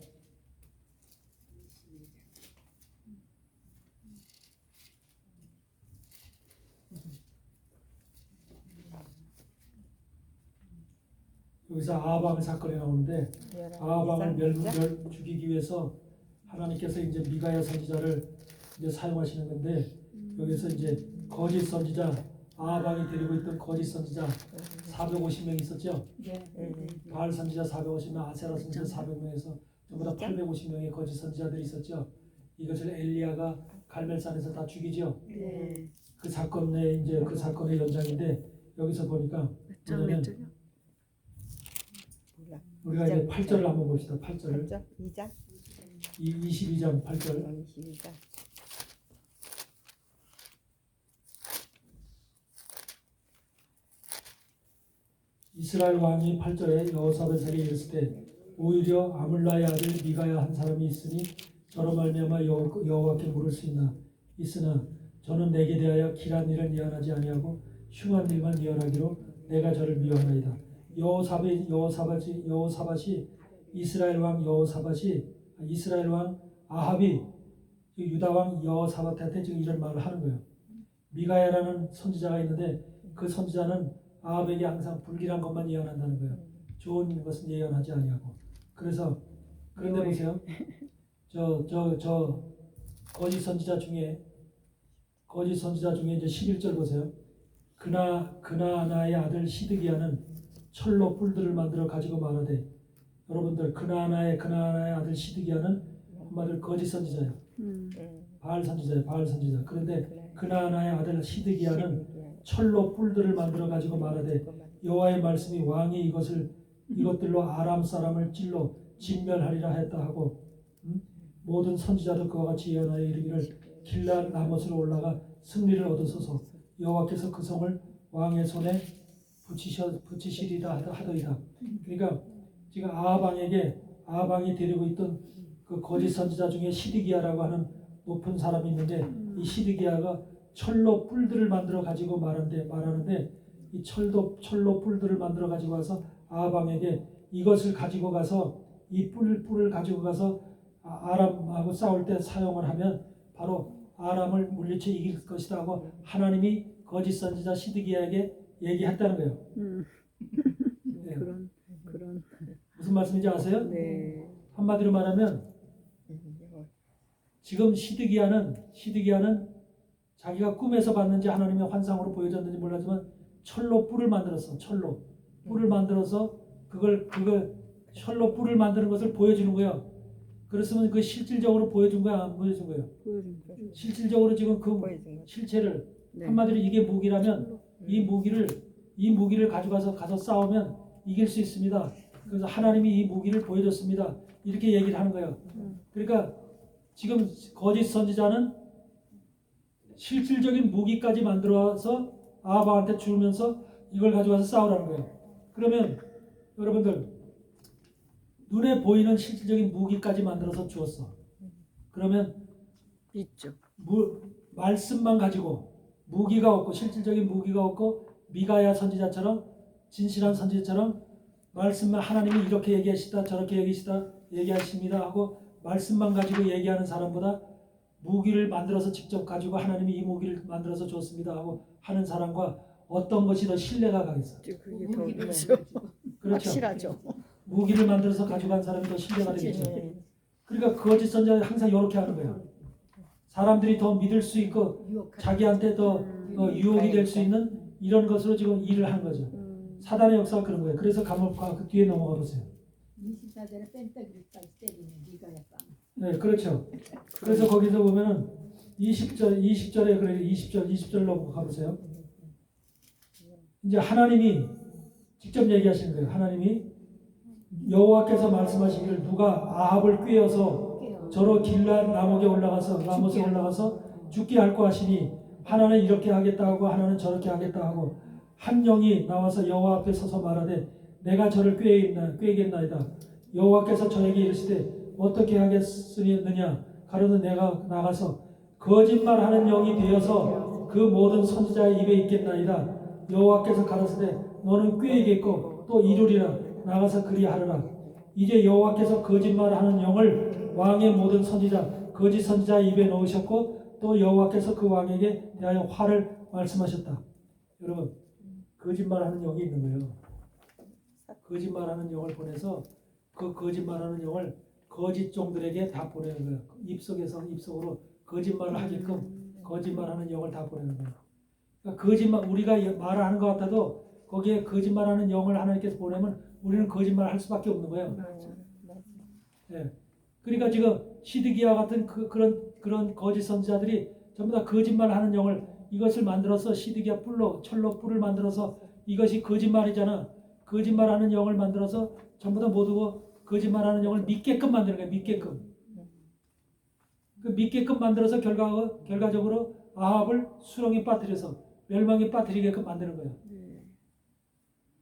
Speaker 1: 여기서 아하방 사건이 나오는데 아하방을 죽이기 위해서 하나님께서 이제 미가야 선지자를 이제 사용하시는 건데 여기서 이제 거짓 선지자 아하방이 데리고 있던 거짓 선지자 450명 있었죠. 바알 선지자 450명, 아세라 선지자 400명에서 전부 다 850명의 거짓 선지자들이 있었죠. 이것을 엘리야가 갈멜산에서 다 죽이죠. 그 사건의 이제 그 사건의 연장인데 여기서 보니까 뭐냐면 우리가 이제 8절을 한번 봅시다. 8절을
Speaker 4: 2장
Speaker 1: 22장 8절
Speaker 4: 22장
Speaker 1: 이스라엘 왕이 8절에 여호사밧에게 이르실 때 오히려 아물라의 아들 미가야 한 사람이 있으니 저로 말미암아 여호와께 물을 수 있으나 저는 내게 대하여 길한 일을 미안하지 아니하고 흉한 일만 미안하기로 내가 저를 미워하나이다. 여호사밧이 이스라엘 왕 아합이 유다 왕 여호사밧한테 지금 이런 말을 하는 거예요. 미가야라는 선지자가 있는데 그 선지자는 아합에게 항상 불길한 것만 예언한다는 거예요. 좋은 것은 예언하지 아니하고. 그래서 그런데 보세요. 저 거짓 선지자 중에 이제 11절 보세요. 그나아나의 아들 시드기야는 철로 뿔들을 만들어 가지고 말하되, 여러분들 그나아나의 아들 시드기야는 한마디로 거짓 선지자예요. 바알 선지자. 그런데 그나아나의 아들 시드기야는 철로 뿔들을 만들어 가지고 말하되 여호와의 말씀이 왕이 이것들로 아람 사람을 찔러 진멸하리라 했다 하고, 모든 선지자도 그와 같이 예언하여 이르기를 길앗 라못으로 올라가 승리를 얻으소서. 여호와께서 그 성을 왕의 손에 붙이시리라 하더이다. 그러니까 지금 아하방이 데리고 있던 그 거짓 선지자 중에 시드기야라고 하는 높은 사람이 있는데 이 시드기야가 철로 뿔들을 만들어 가지고 말하는데 이 철로 뿔들을 만들어 가지고 와서 아하방에게 이것을 가지고 가서 이 뿔을 가지고 가서 아람하고 싸울 때 사용을 하면 바로 아람을 물리쳐 이길 것이다 하고 하나님이 거짓 선지자 시드기야에게 얘기했다는 거예요. 네.
Speaker 2: 그런
Speaker 1: 무슨 말씀인지 아세요?
Speaker 2: 네.
Speaker 1: 한마디로 말하면 지금 시드기야는 자기가 꿈에서 봤는지 하나님의 환상으로 보여졌는지 몰라지만 철로 뿔을 만들었어. 철로 뿔을 만들어서 그걸 철로 뿔을 만드는 것을 보여주는 거예요. 그랬으면 그 실질적으로 보여준 거야, 안 보여준 거예요? 실질적으로 지금 그 실체를 한마디로 이게 무기라면 이 무기를 가져가서 싸우면 이길 수 있습니다. 그래서 하나님이 이 무기를 보여줬습니다. 이렇게 얘기를 하는 거예요. 그러니까 지금 거짓 선지자는 실질적인 무기까지 만들어서 아하방한테 주면서 이걸 가져가서 싸우라는 거예요. 그러면 여러분들 눈에 보이는 실질적인 무기까지 만들어서 주었어. 그러면
Speaker 2: 있죠.
Speaker 1: 말씀만 가지고 무기가 없고 실질적인 무기가 없고 미가야 선지자처럼 진실한 선지자처럼 말씀만 하나님이 이렇게 얘기하시다 저렇게 얘기하십니다 하고 말씀만 가지고 얘기하는 사람보다 무기를 만들어서 직접 가지고 하나님이 이 무기를 만들어서 줬습니다 하고 하는 사람과 어떤 것이 더 신뢰가 가겠어?
Speaker 2: 그게 더
Speaker 3: 무기를
Speaker 2: 그렇죠.
Speaker 1: 그렇죠.
Speaker 2: 확실하죠.
Speaker 1: 무기를 만들어서 가져간 사람이 더 신뢰가 되겠죠.
Speaker 2: 네.
Speaker 1: 그러니까 거짓 선지자는 항상 이렇게 하는 거야. 사람들이 더 믿을 수 있고 자기한테 더 유혹이 될 수 있는 이런 것으로 지금 일을 하는 거죠. 사단의 역사가 그런 거예요. 그래서 감옥과 그 뒤에 넘어가 보세요.
Speaker 3: 24절에 뺀떡이까지 때리는 미가야 빵.
Speaker 1: 네, 그렇죠. 그래서 거기서 보면은 20절에 그래 20절 넘어가 보세요. 이제 하나님이 직접 얘기하시는 거예요. 하나님이 여호와께서 말씀하시기를 누가 아합을 꾀어서 저로 길앗 라못에 올라가서 죽게 할 거 하시니 하나는 이렇게 하겠다 하고 하나는 저렇게 하겠다 하고 한 영이 나와서 여호와 앞에 서서 말하되 내가 저를 꾀겠나이다. 여호와께서 저에게 이르시되 어떻게 하겠느냐 가로는 내가 나가서 거짓말하는 영이 되어서 그 모든 선지자의 입에 있겠나이다. 여호와께서 가라사대 너는 꾀이겠고 또 이루리라. 나가서 그리하리라. 이제 여호와께서 거짓말하는 영을 왕의 모든 선지자 거짓 선지자의 입에 넣으셨고 또 여호와께서 그 왕에게 대하여 화를 말씀하셨다. 여러분 거짓말하는 영이 있는 거예요. 거짓말하는 영을 보내서 그 거짓말하는 영을 거짓 종들에게 다 보내는 거예요. 입속으로 거짓말을 하게끔 거짓말하는 영을 다 보내는 거예요. 그러니까 우리가 말하는 것 같아도 거기에 거짓말하는 영을 하나님께서 보내면 우리는 거짓말을 할 수밖에 없는 거예요. 예. 그러니까 지금 시드기야 같은 그런 거짓 선지자들이 전부 다 거짓말하는 영을 이것을 만들어서 시드기야 철로 뿔을 만들어서 이것이 거짓말이잖아. 거짓말하는 영을 만들어서 전부 다 모두 거짓말하는 영을 믿게끔 만드는 거예요. 믿게끔. 그 믿게끔 만들어서 결과적으로 아합을 수렁에 빠뜨려서 멸망에 빠뜨리게끔 만드는 거예요.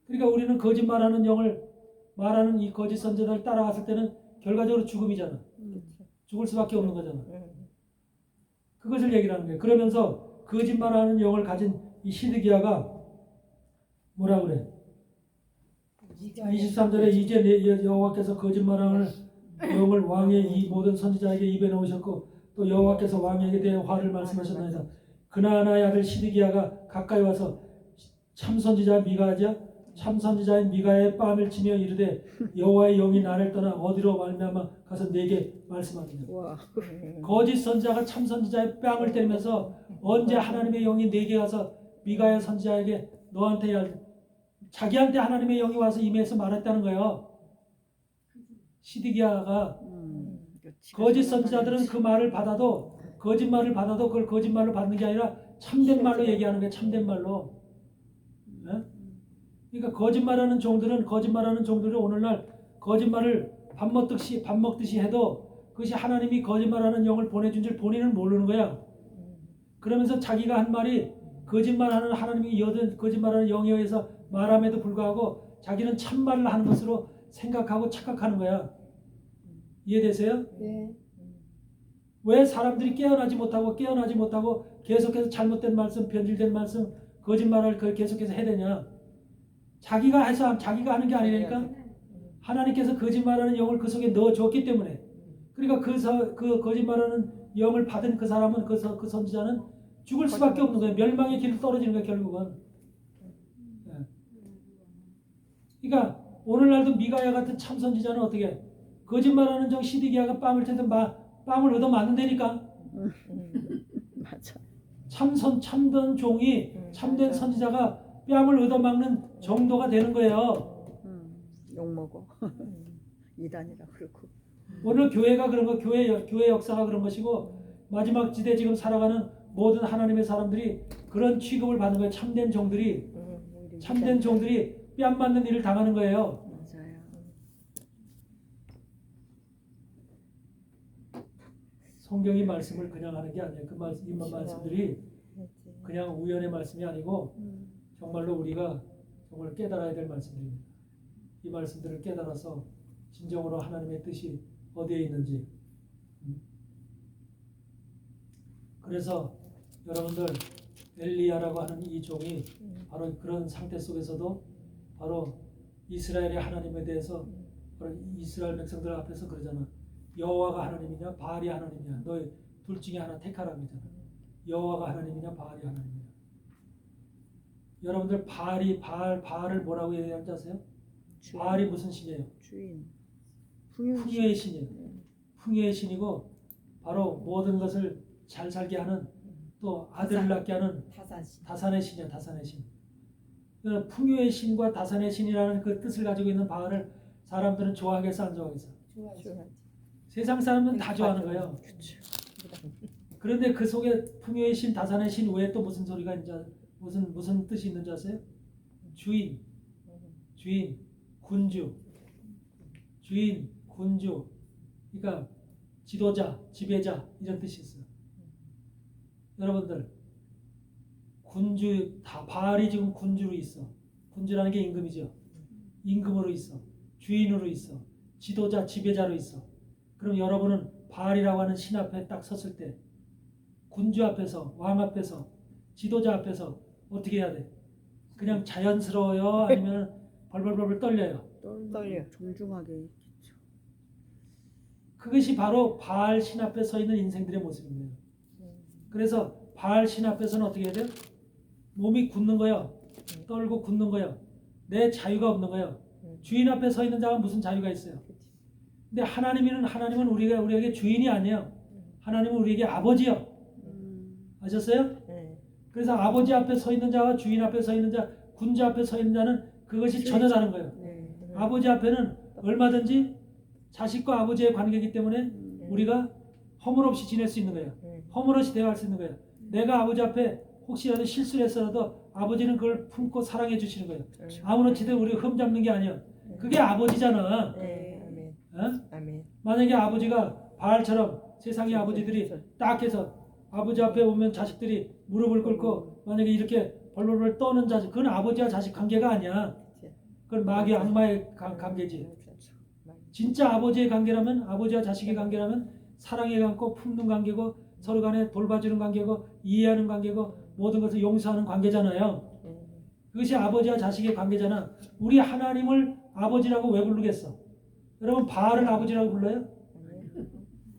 Speaker 1: 그러니까 우리는 거짓말하는 영을 말하는 이 거짓 선지자를 따라갔을 때는 결과적으로 죽음이잖아. 죽을 수밖에 없는 거잖아. 그것을 얘기를 하는 거예요. 그러면서 거짓말하는 영을 가진 이 시드기야가 뭐라 그래? 23절에 이제 여호와께서 거짓말하는 영을 왕의 이 모든 선지자에게 입에 넣으셨고 또 여호와께서 왕에게 대해 화를 말씀하셨나이다. 그나아나의 아들 시드기야가 가까이 와서 참 선지자인 미가의 뺨을 치며 이르되 여호와의 영이 나를 떠나 어디로 말미암아 가서 내게 말씀하느냐. 거짓 선지자가 참 선지자의 뺨을 때리면서 언제 하나님의 영이 내게 가서 미가의 선지자에게 자기한테 하나님의 영이 와서 임해서 말했다는 거예요. 시드기야가 거짓 선지자들은 그 말을 받아도 거짓말을 받아도 그걸 거짓말로 받는 게 아니라 참된 말로 얘기하는 게 참된 말로. 네? 그러니까 거짓말하는 종들은 오늘날 거짓말을 밥 먹듯이 해도 그것이 하나님이 거짓말하는 영을 보내준 줄 본인은 모르는 거야. 그러면서 자기가 한 말이 거짓말하는 하나님이 이어든 거짓말하는 영에 의해서 말함에도 불구하고 자기는 참말을 하는 것으로 생각하고 착각하는 거야. 이해되세요?
Speaker 3: 네.
Speaker 1: 왜 사람들이 깨어나지 못하고 계속해서 잘못된 말씀, 변질된 말씀, 거짓말을 계속해서 해야 되냐? 자기가 하는 게 아니니까 하나님께서 거짓말하는 영을 그 속에 넣어줬기 때문에. 그러니까 그 거짓말하는 영을 받은 그 사람은 그 선지자는 죽을 수밖에 없는 거예요. 멸망의 길을 떨어지는 거예요, 결국은. 네. 그러니까 오늘날도 미가야 같은 참 선지자는 어떻게 해? 거짓말하는 정 시드기야가 뺨을 때든 뺨을 얻어 맞는다니까.
Speaker 2: 맞아.
Speaker 1: 참된 종이 참된 선지자가 뺨을 얻어막는 정도가 되는 거예요.
Speaker 2: 욕 먹어. 이단이라 그러고.
Speaker 1: 오늘 교회가 그런 거, 교회 역사가 그런 것이고 마지막 지대 지금 살아가는 모든 하나님의 사람들이 그런 취급을 받는 거예요. 참된 종들이 뺨 맞는 일을 당하는 거예요.
Speaker 2: 맞아요.
Speaker 1: 성경이 말씀을 그냥 하는 게 아니에요. 이 말씀들이 그냥 우연의 말씀이 아니고 정말로 우리가 정말 깨달아야 될 말씀입니다. 이 말씀들을 깨달아서 진정으로 하나님의 뜻이 어디에 있는지. 그래서 여러분들 엘리야라고 하는 이 종이 바로 그런 상태 속에서도 바로 이스라엘의 하나님에 대해서 바로 이스라엘 백성들 앞에서 그러잖아. 여호와가 하나님이냐 바알이 하나님이냐 너희 둘 중에 하나 택하라고 했잖아. 여호와가 하나님이냐 바알이 하나님이냐. 여러분들 바알을 뭐라고 얘기하는지 아세요? 바알이 무슨 신이에요?
Speaker 2: 주인.
Speaker 1: 풍요의 신이에요. 풍요의 신이고 바로 모든 것을 잘 살게 하는 또 아들을 낳게 하는 다산의 신이야. 다산의 신. 풍요의 신과 다산의 신이라는 그 뜻을 가지고 있는 바알을 사람들은 좋아하겠어 안 좋아하겠어?
Speaker 4: 좋아하지.
Speaker 1: 세상 사람은 다 좋아하는 거예요. 그런데 그 속에 풍요의 신, 다산의 신 외에 또 무슨 소리가 있는지 무슨 뜻이 있는지 아세요? 주인, 군주, 주인, 군주. 그러니까 지도자, 지배자 이런 뜻이 있어요. 여러분들 군주 다 바알이 지금 군주로 있어. 군주라는 게 임금이죠. 임금으로 있어. 주인으로 있어. 지도자, 지배자로 있어. 그럼 여러분은 바알이라고 하는 신 앞에 딱 섰을 때 군주 앞에서 왕 앞에서 지도자 앞에서 어떻게 해야 돼? 그냥 자연스러워요? 아니면 벌벌벌 떨려요?
Speaker 4: 떨려.
Speaker 2: 존중하게 있겠죠.
Speaker 1: 그것이 바로 바알 신 앞에 서 있는 인생들의 모습입니다. 그래서 바알 신 앞에서는 어떻게 해야 돼요? 몸이 굳는 거예요. 떨고 굳는 거예요. 내 자유가 없는 거예요. 주인 앞에 서 있는 자가 무슨 자유가 있어요? 근데 하나님은 우리에게 주인이 아니에요. 하나님은 우리에게 아버지요. 아셨어요? 그래서 아버지 앞에 서 있는 자와 주인 앞에 서 있는 자, 군주 앞에 서 있는 자는 그것이 전혀 다른 거예요. 아버지 앞에는 얼마든지 자식과 아버지의 관계이기 때문에 우리가 허물없이 지낼 수 있는 거예요. 허물없이 대화할 수 있는 거예요. 내가 아버지 앞에 혹시라도 실수를 했어도 아버지는 그걸 품고 사랑해 주시는 거예요. 아무렇지도 우리 흠잡는 게 아니에요. 그게 아버지잖아.
Speaker 4: 아멘.
Speaker 1: 만약에 아버지가 바알처럼 세상의 아버지들이 딱 해서 아버지 앞에 오면 자식들이 무릎을 꿇고 만약에 이렇게 벌벌벌 떠는 자식, 그건 아버지와 자식 관계가 아니야. 그건 마귀 악마의 관계지. 진짜 아버지의 관계라면, 아버지와 자식의 관계라면 사랑에 감고 품는 관계고 서로 간에 돌봐주는 관계고 이해하는 관계고 모든 것을 용서하는 관계잖아요. 그것이 아버지와 자식의 관계잖아. 우리 하나님을 아버지라고 왜 부르겠어? 여러분 바알을 아버지라고 불러요?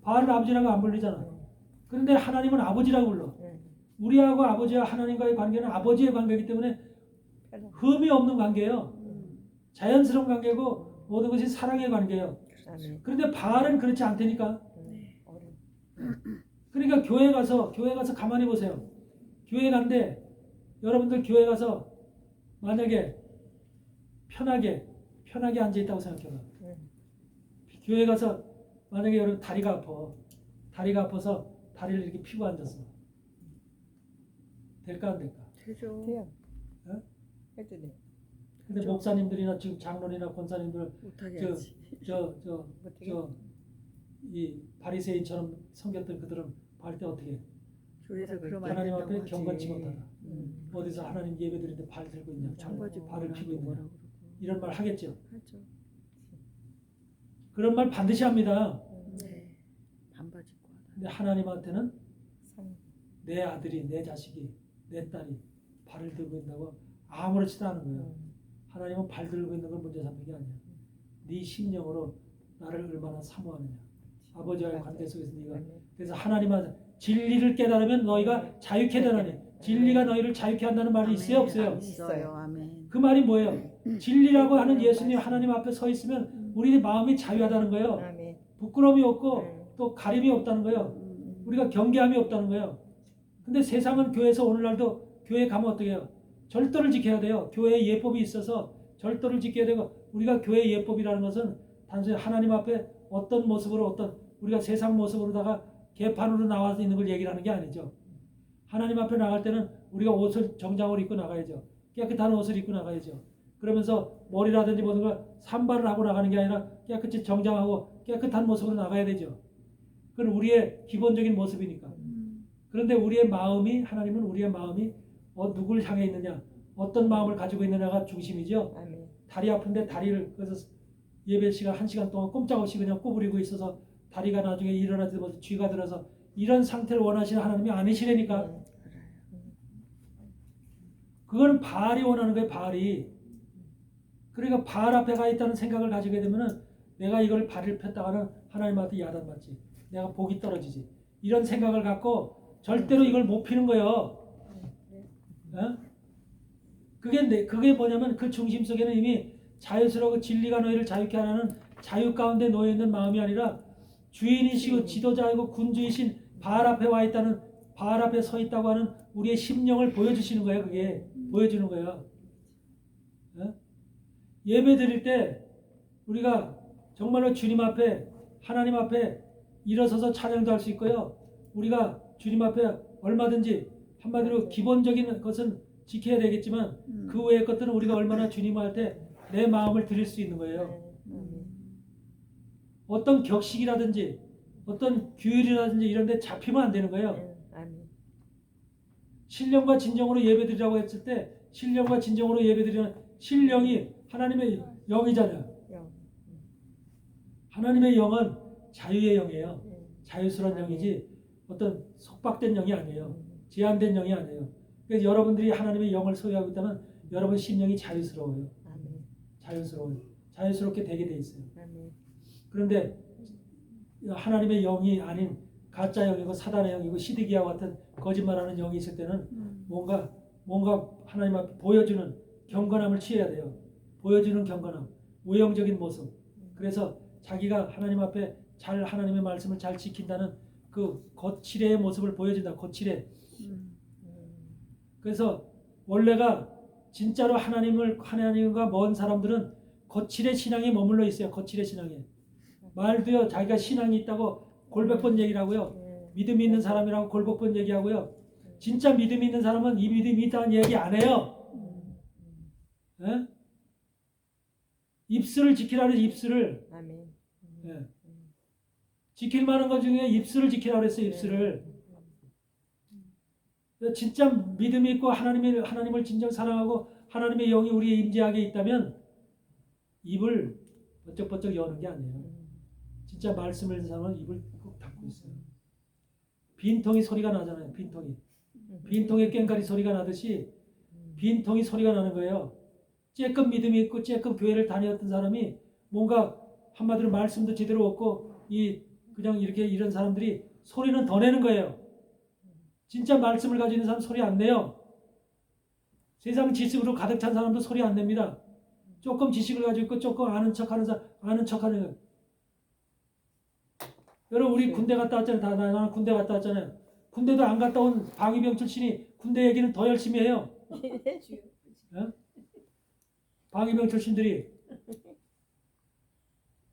Speaker 1: 바알을 아버지라고 안 부르잖아. 그런데 하나님은 아버지라고 불러. 우리하고 아버지와 하나님과의 관계는 아버지의 관계이기 때문에 흠이 없는 관계예요. 자연스러운 관계고 모든 것이 사랑의 관계예요. 그런데 바알은 그렇지 않다니까. 그러니까 교회 가서 가만히 보세요. 교회 간데 여러분들 교회 가서 만약에 편하게 앉아 있다고 생각해봐. 교회 가서 만약에 여러분 다리가 아파서 다리를 이렇게 펴고 앉았어. 될까 안 될까?
Speaker 2: 되죠.
Speaker 4: 돼요.
Speaker 1: 어?
Speaker 4: 해도 돼.
Speaker 1: 근데
Speaker 2: 그죠.
Speaker 1: 목사님들이나 지금 장로님이나 권사님들
Speaker 2: 못하게
Speaker 1: 저-
Speaker 2: 하지.
Speaker 1: 이 바리새인처럼 섬겼던 그들은 할 때 어떻게 해?
Speaker 2: 교회에서 그러면 안
Speaker 1: 하나님
Speaker 2: 된다고
Speaker 1: 앞에
Speaker 2: 하지.
Speaker 1: 경건치 못하다. 어디서 하나님 예배드리는데 발 들고 있냐?
Speaker 2: 청바지
Speaker 1: 발을 펴고 있냐?
Speaker 2: 뭐라고
Speaker 1: 이런 말 하겠죠.
Speaker 2: 하죠.
Speaker 1: 그런 말 반드시 합니다.
Speaker 2: 네. 반바지 입고 하다.
Speaker 1: 근데 하나님한테는
Speaker 4: 상.
Speaker 1: 내 아들이, 내 자식이, 내 딸이 발을 들고 있다고 아무렇지도 않은 거예요. 하나님은 발 들고 있는 걸 문제 삼는 게 아니야. 네 심령으로 나를 얼마나 사모하느냐. 아버지와의 관계 속에서 네가 그래서 하나님은 진리를 깨달으면 너희가 자유케 되나니 진리가 너희를 자유케 한다는 말이 있어요 없어요?
Speaker 2: 있어요. 아멘.
Speaker 1: 그 말이 뭐예요? 진리라고 하는 예수님 하나님 앞에 서 있으면 우리 마음이 자유하다는 거예요.
Speaker 4: 아멘.
Speaker 1: 부끄러움이 없고 또 가림이 없다는 거예요. 우리가 경계함이 없다는 거예요. 근데 세상은 교회에서 오늘날도 교회 가면 어떻게 해요? 절도를 지켜야 돼요. 교회에 예법이 있어서 절도를 지켜야 되고 우리가 교회 예법이라는 것은 단순히 하나님 앞에 어떤 모습으로 우리가 세상 모습으로다가 개판으로 나와서 있는 걸 얘기를 하는 게 아니죠. 하나님 앞에 나갈 때는 우리가 옷을 정장으로 입고 나가야죠. 깨끗한 옷을 입고 나가야죠. 그러면서 머리라든지 모든 걸 산발을 하고 나가는 게 아니라 깨끗이 정장하고 깨끗한 모습으로 나가야 되죠. 그건 우리의 기본적인 모습이니까. 그런데 우리의 마음이 하나님은 우리의 마음이 누굴 향해 있느냐 어떤 마음을 가지고 있느냐가 중심이죠.
Speaker 4: 아멘.
Speaker 1: 다리 아픈데 다리를 그래서 예배 시간 1시간 동안 꼼짝없이 그냥 꼬부리고 있어서 다리가 나중에 일어나서 쥐가 들어서 이런 상태를 원하시는 하나님이 아니시라니까. 그거는 바알이 원하는 거예요. 바알이. 그러니까 바알 앞에 가 있다는 생각을 가지게 되면은 내가 이걸 발을 폈다가는 하나님한테 야단맞지. 내가 복이 떨어지지. 이런 생각을 갖고 절대로 이걸 못 피는 거예요. 어? 그게 뭐냐면 그 중심 속에는 이미 자유스러워 진리가 너희를 자유케 하는 자유 가운데 놓여 있는 마음이 아니라 주인이시고 지도자이고 군주이신 바알 앞에 와 있다는, 바알 앞에 서 있다고 하는 우리의 심령을 보여주시는 거예요. 그게 보여주는 거예요. 어? 예배 드릴 때 우리가 정말로 주님 앞에, 하나님 앞에 일어서서 찬양도 할 수 있고요. 우리가 주님 앞에 얼마든지 한마디로 기본적인 것은 지켜야 되겠지만 그 외의 것들은 우리가 얼마나 주님한테 내 마음을 드릴 수 있는 거예요. 어떤 격식이라든지 어떤 규율이라든지 이런 데 잡히면 안 되는 거예요. 신령과 진정으로 예배드리라고 했을 때 신령과 진정으로 예배드리는 신령이 하나님의 영이잖아요. 하나님의 영은 자유의 영이에요. 자유스러운 영이지 어떤 속박된 영이 아니에요. 제한된 영이 아니에요. 그래서 여러분들이 하나님의 영을 소유하고 있다면 여러분 심령이 자유스러워요. 자유스러워요. 자유스럽게 되게 돼 있어요. 그런데 하나님의 영이 아닌 가짜 영이고 사단의 영이고 시드기야와 같은 거짓말하는 영이 있을 때는 뭔가 하나님 앞에 보여주는 경건함을 취해야 돼요. 보여주는 경건함, 외형적인 모습. 그래서 자기가 하나님 앞에 잘 하나님의 말씀을 잘 지킨다는 그 거칠의 모습을 보여준다. 거칠의. 그래서 원래가 진짜로 하나님과 먼 사람들은 거칠의 신앙에 머물러 있어요. 거칠의 신앙에. 말도요 자기가 신앙이 있다고 골백번 얘기를 하고요. 믿음이 있는 사람이라고 골백번 얘기하고요. 진짜 믿음이 있는 사람은 이 믿음이 있다는 얘기 안 해요. 예? 입술을 지키라 그래서 입술을. 예. 지킬 만한 것 중에 입술을 지키라 그랬어요. 입술을. 진짜 믿음이 있고 하나님을 진정 사랑하고 하나님의 영이 우리의 임재하게 있다면 입을 번쩍번쩍 여는 게 아니에요. 진짜 말씀을 듣는 사람은 입을 꼭 닫고 있어요. 빈통이 소리가 나잖아요. 빈통에 꽹가리 소리가 나듯이 빈통이 소리가 나는 거예요. 쬐끔 믿음이 있고 쬐끔 교회를 다녔던 사람이 뭔가 한마디로 말씀도 제대로 없고 그냥 이런 사람들이 소리는 더 내는 거예요. 진짜 말씀을 가지고 있는 사람 소리 안 내요. 세상 지식으로 가득 찬 사람도 소리 안 냅니다. 조금 지식을 가지고 있고 조금 아는 척하는 사람 아는 척하는 거예요. 여러분 우리 군대 갔다 왔잖아요. 나는 군대 갔다 왔잖아요. 군대도 안 갔다 온 방위병 출신이 군대 얘기는 더 열심히 해요. 어? 방위병 출신들이.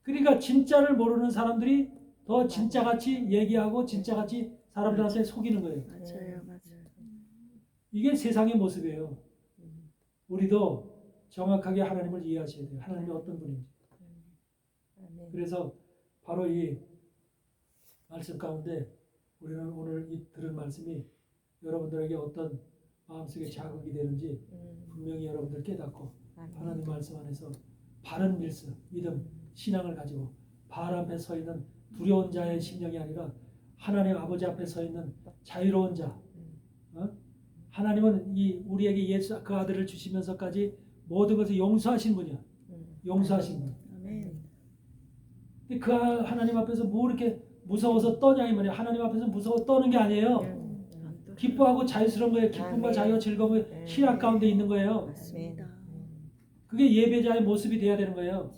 Speaker 1: 그러니까 진짜를 모르는 사람들이 더 진짜같이 얘기하고 진짜같이 사람들한테 속이는 거예요.
Speaker 2: 맞아요.
Speaker 1: 이게 세상의 모습이에요. 우리도 정확하게 하나님을 이해하셔야 돼요. 하나님이 어떤 분인지. 그래서 바로 이 말씀 가운데 우리는 오늘 들은 말씀이 여러분들에게 어떤 마음속에 자극이 되는지 분명히 여러분들 깨닫고 하나님 말씀 안에서 바른 믿음, 신앙을 가지고 바알 앞에 서 있는 두려운 자의 심령이 아니라 하나님 아버지 앞에 서 있는 자유로운 자. 하나님은 우리에게 예수 그 아들을 주시면서까지 모든 것을 용서하신 분이야. 용서하신 분. 근데 그 하나님 앞에서 뭐 이렇게 무서워서 떠냐 이 말이야. 하나님 앞에서 무서워 떠는 게 아니에요. 기뻐하고 자유스러운 거예요. 기쁨과 자유와 즐거움의 희락 가운데 있는 거예요. 그게 예배자의 모습이 돼야 되는 거예요.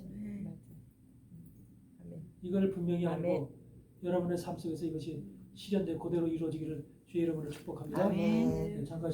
Speaker 1: 이걸 분명히 알고 여러분의 삶 속에서 이것이 실현되고 그대로 이루어지기를 주의 이름으로 축복합니다. 네, 잠깐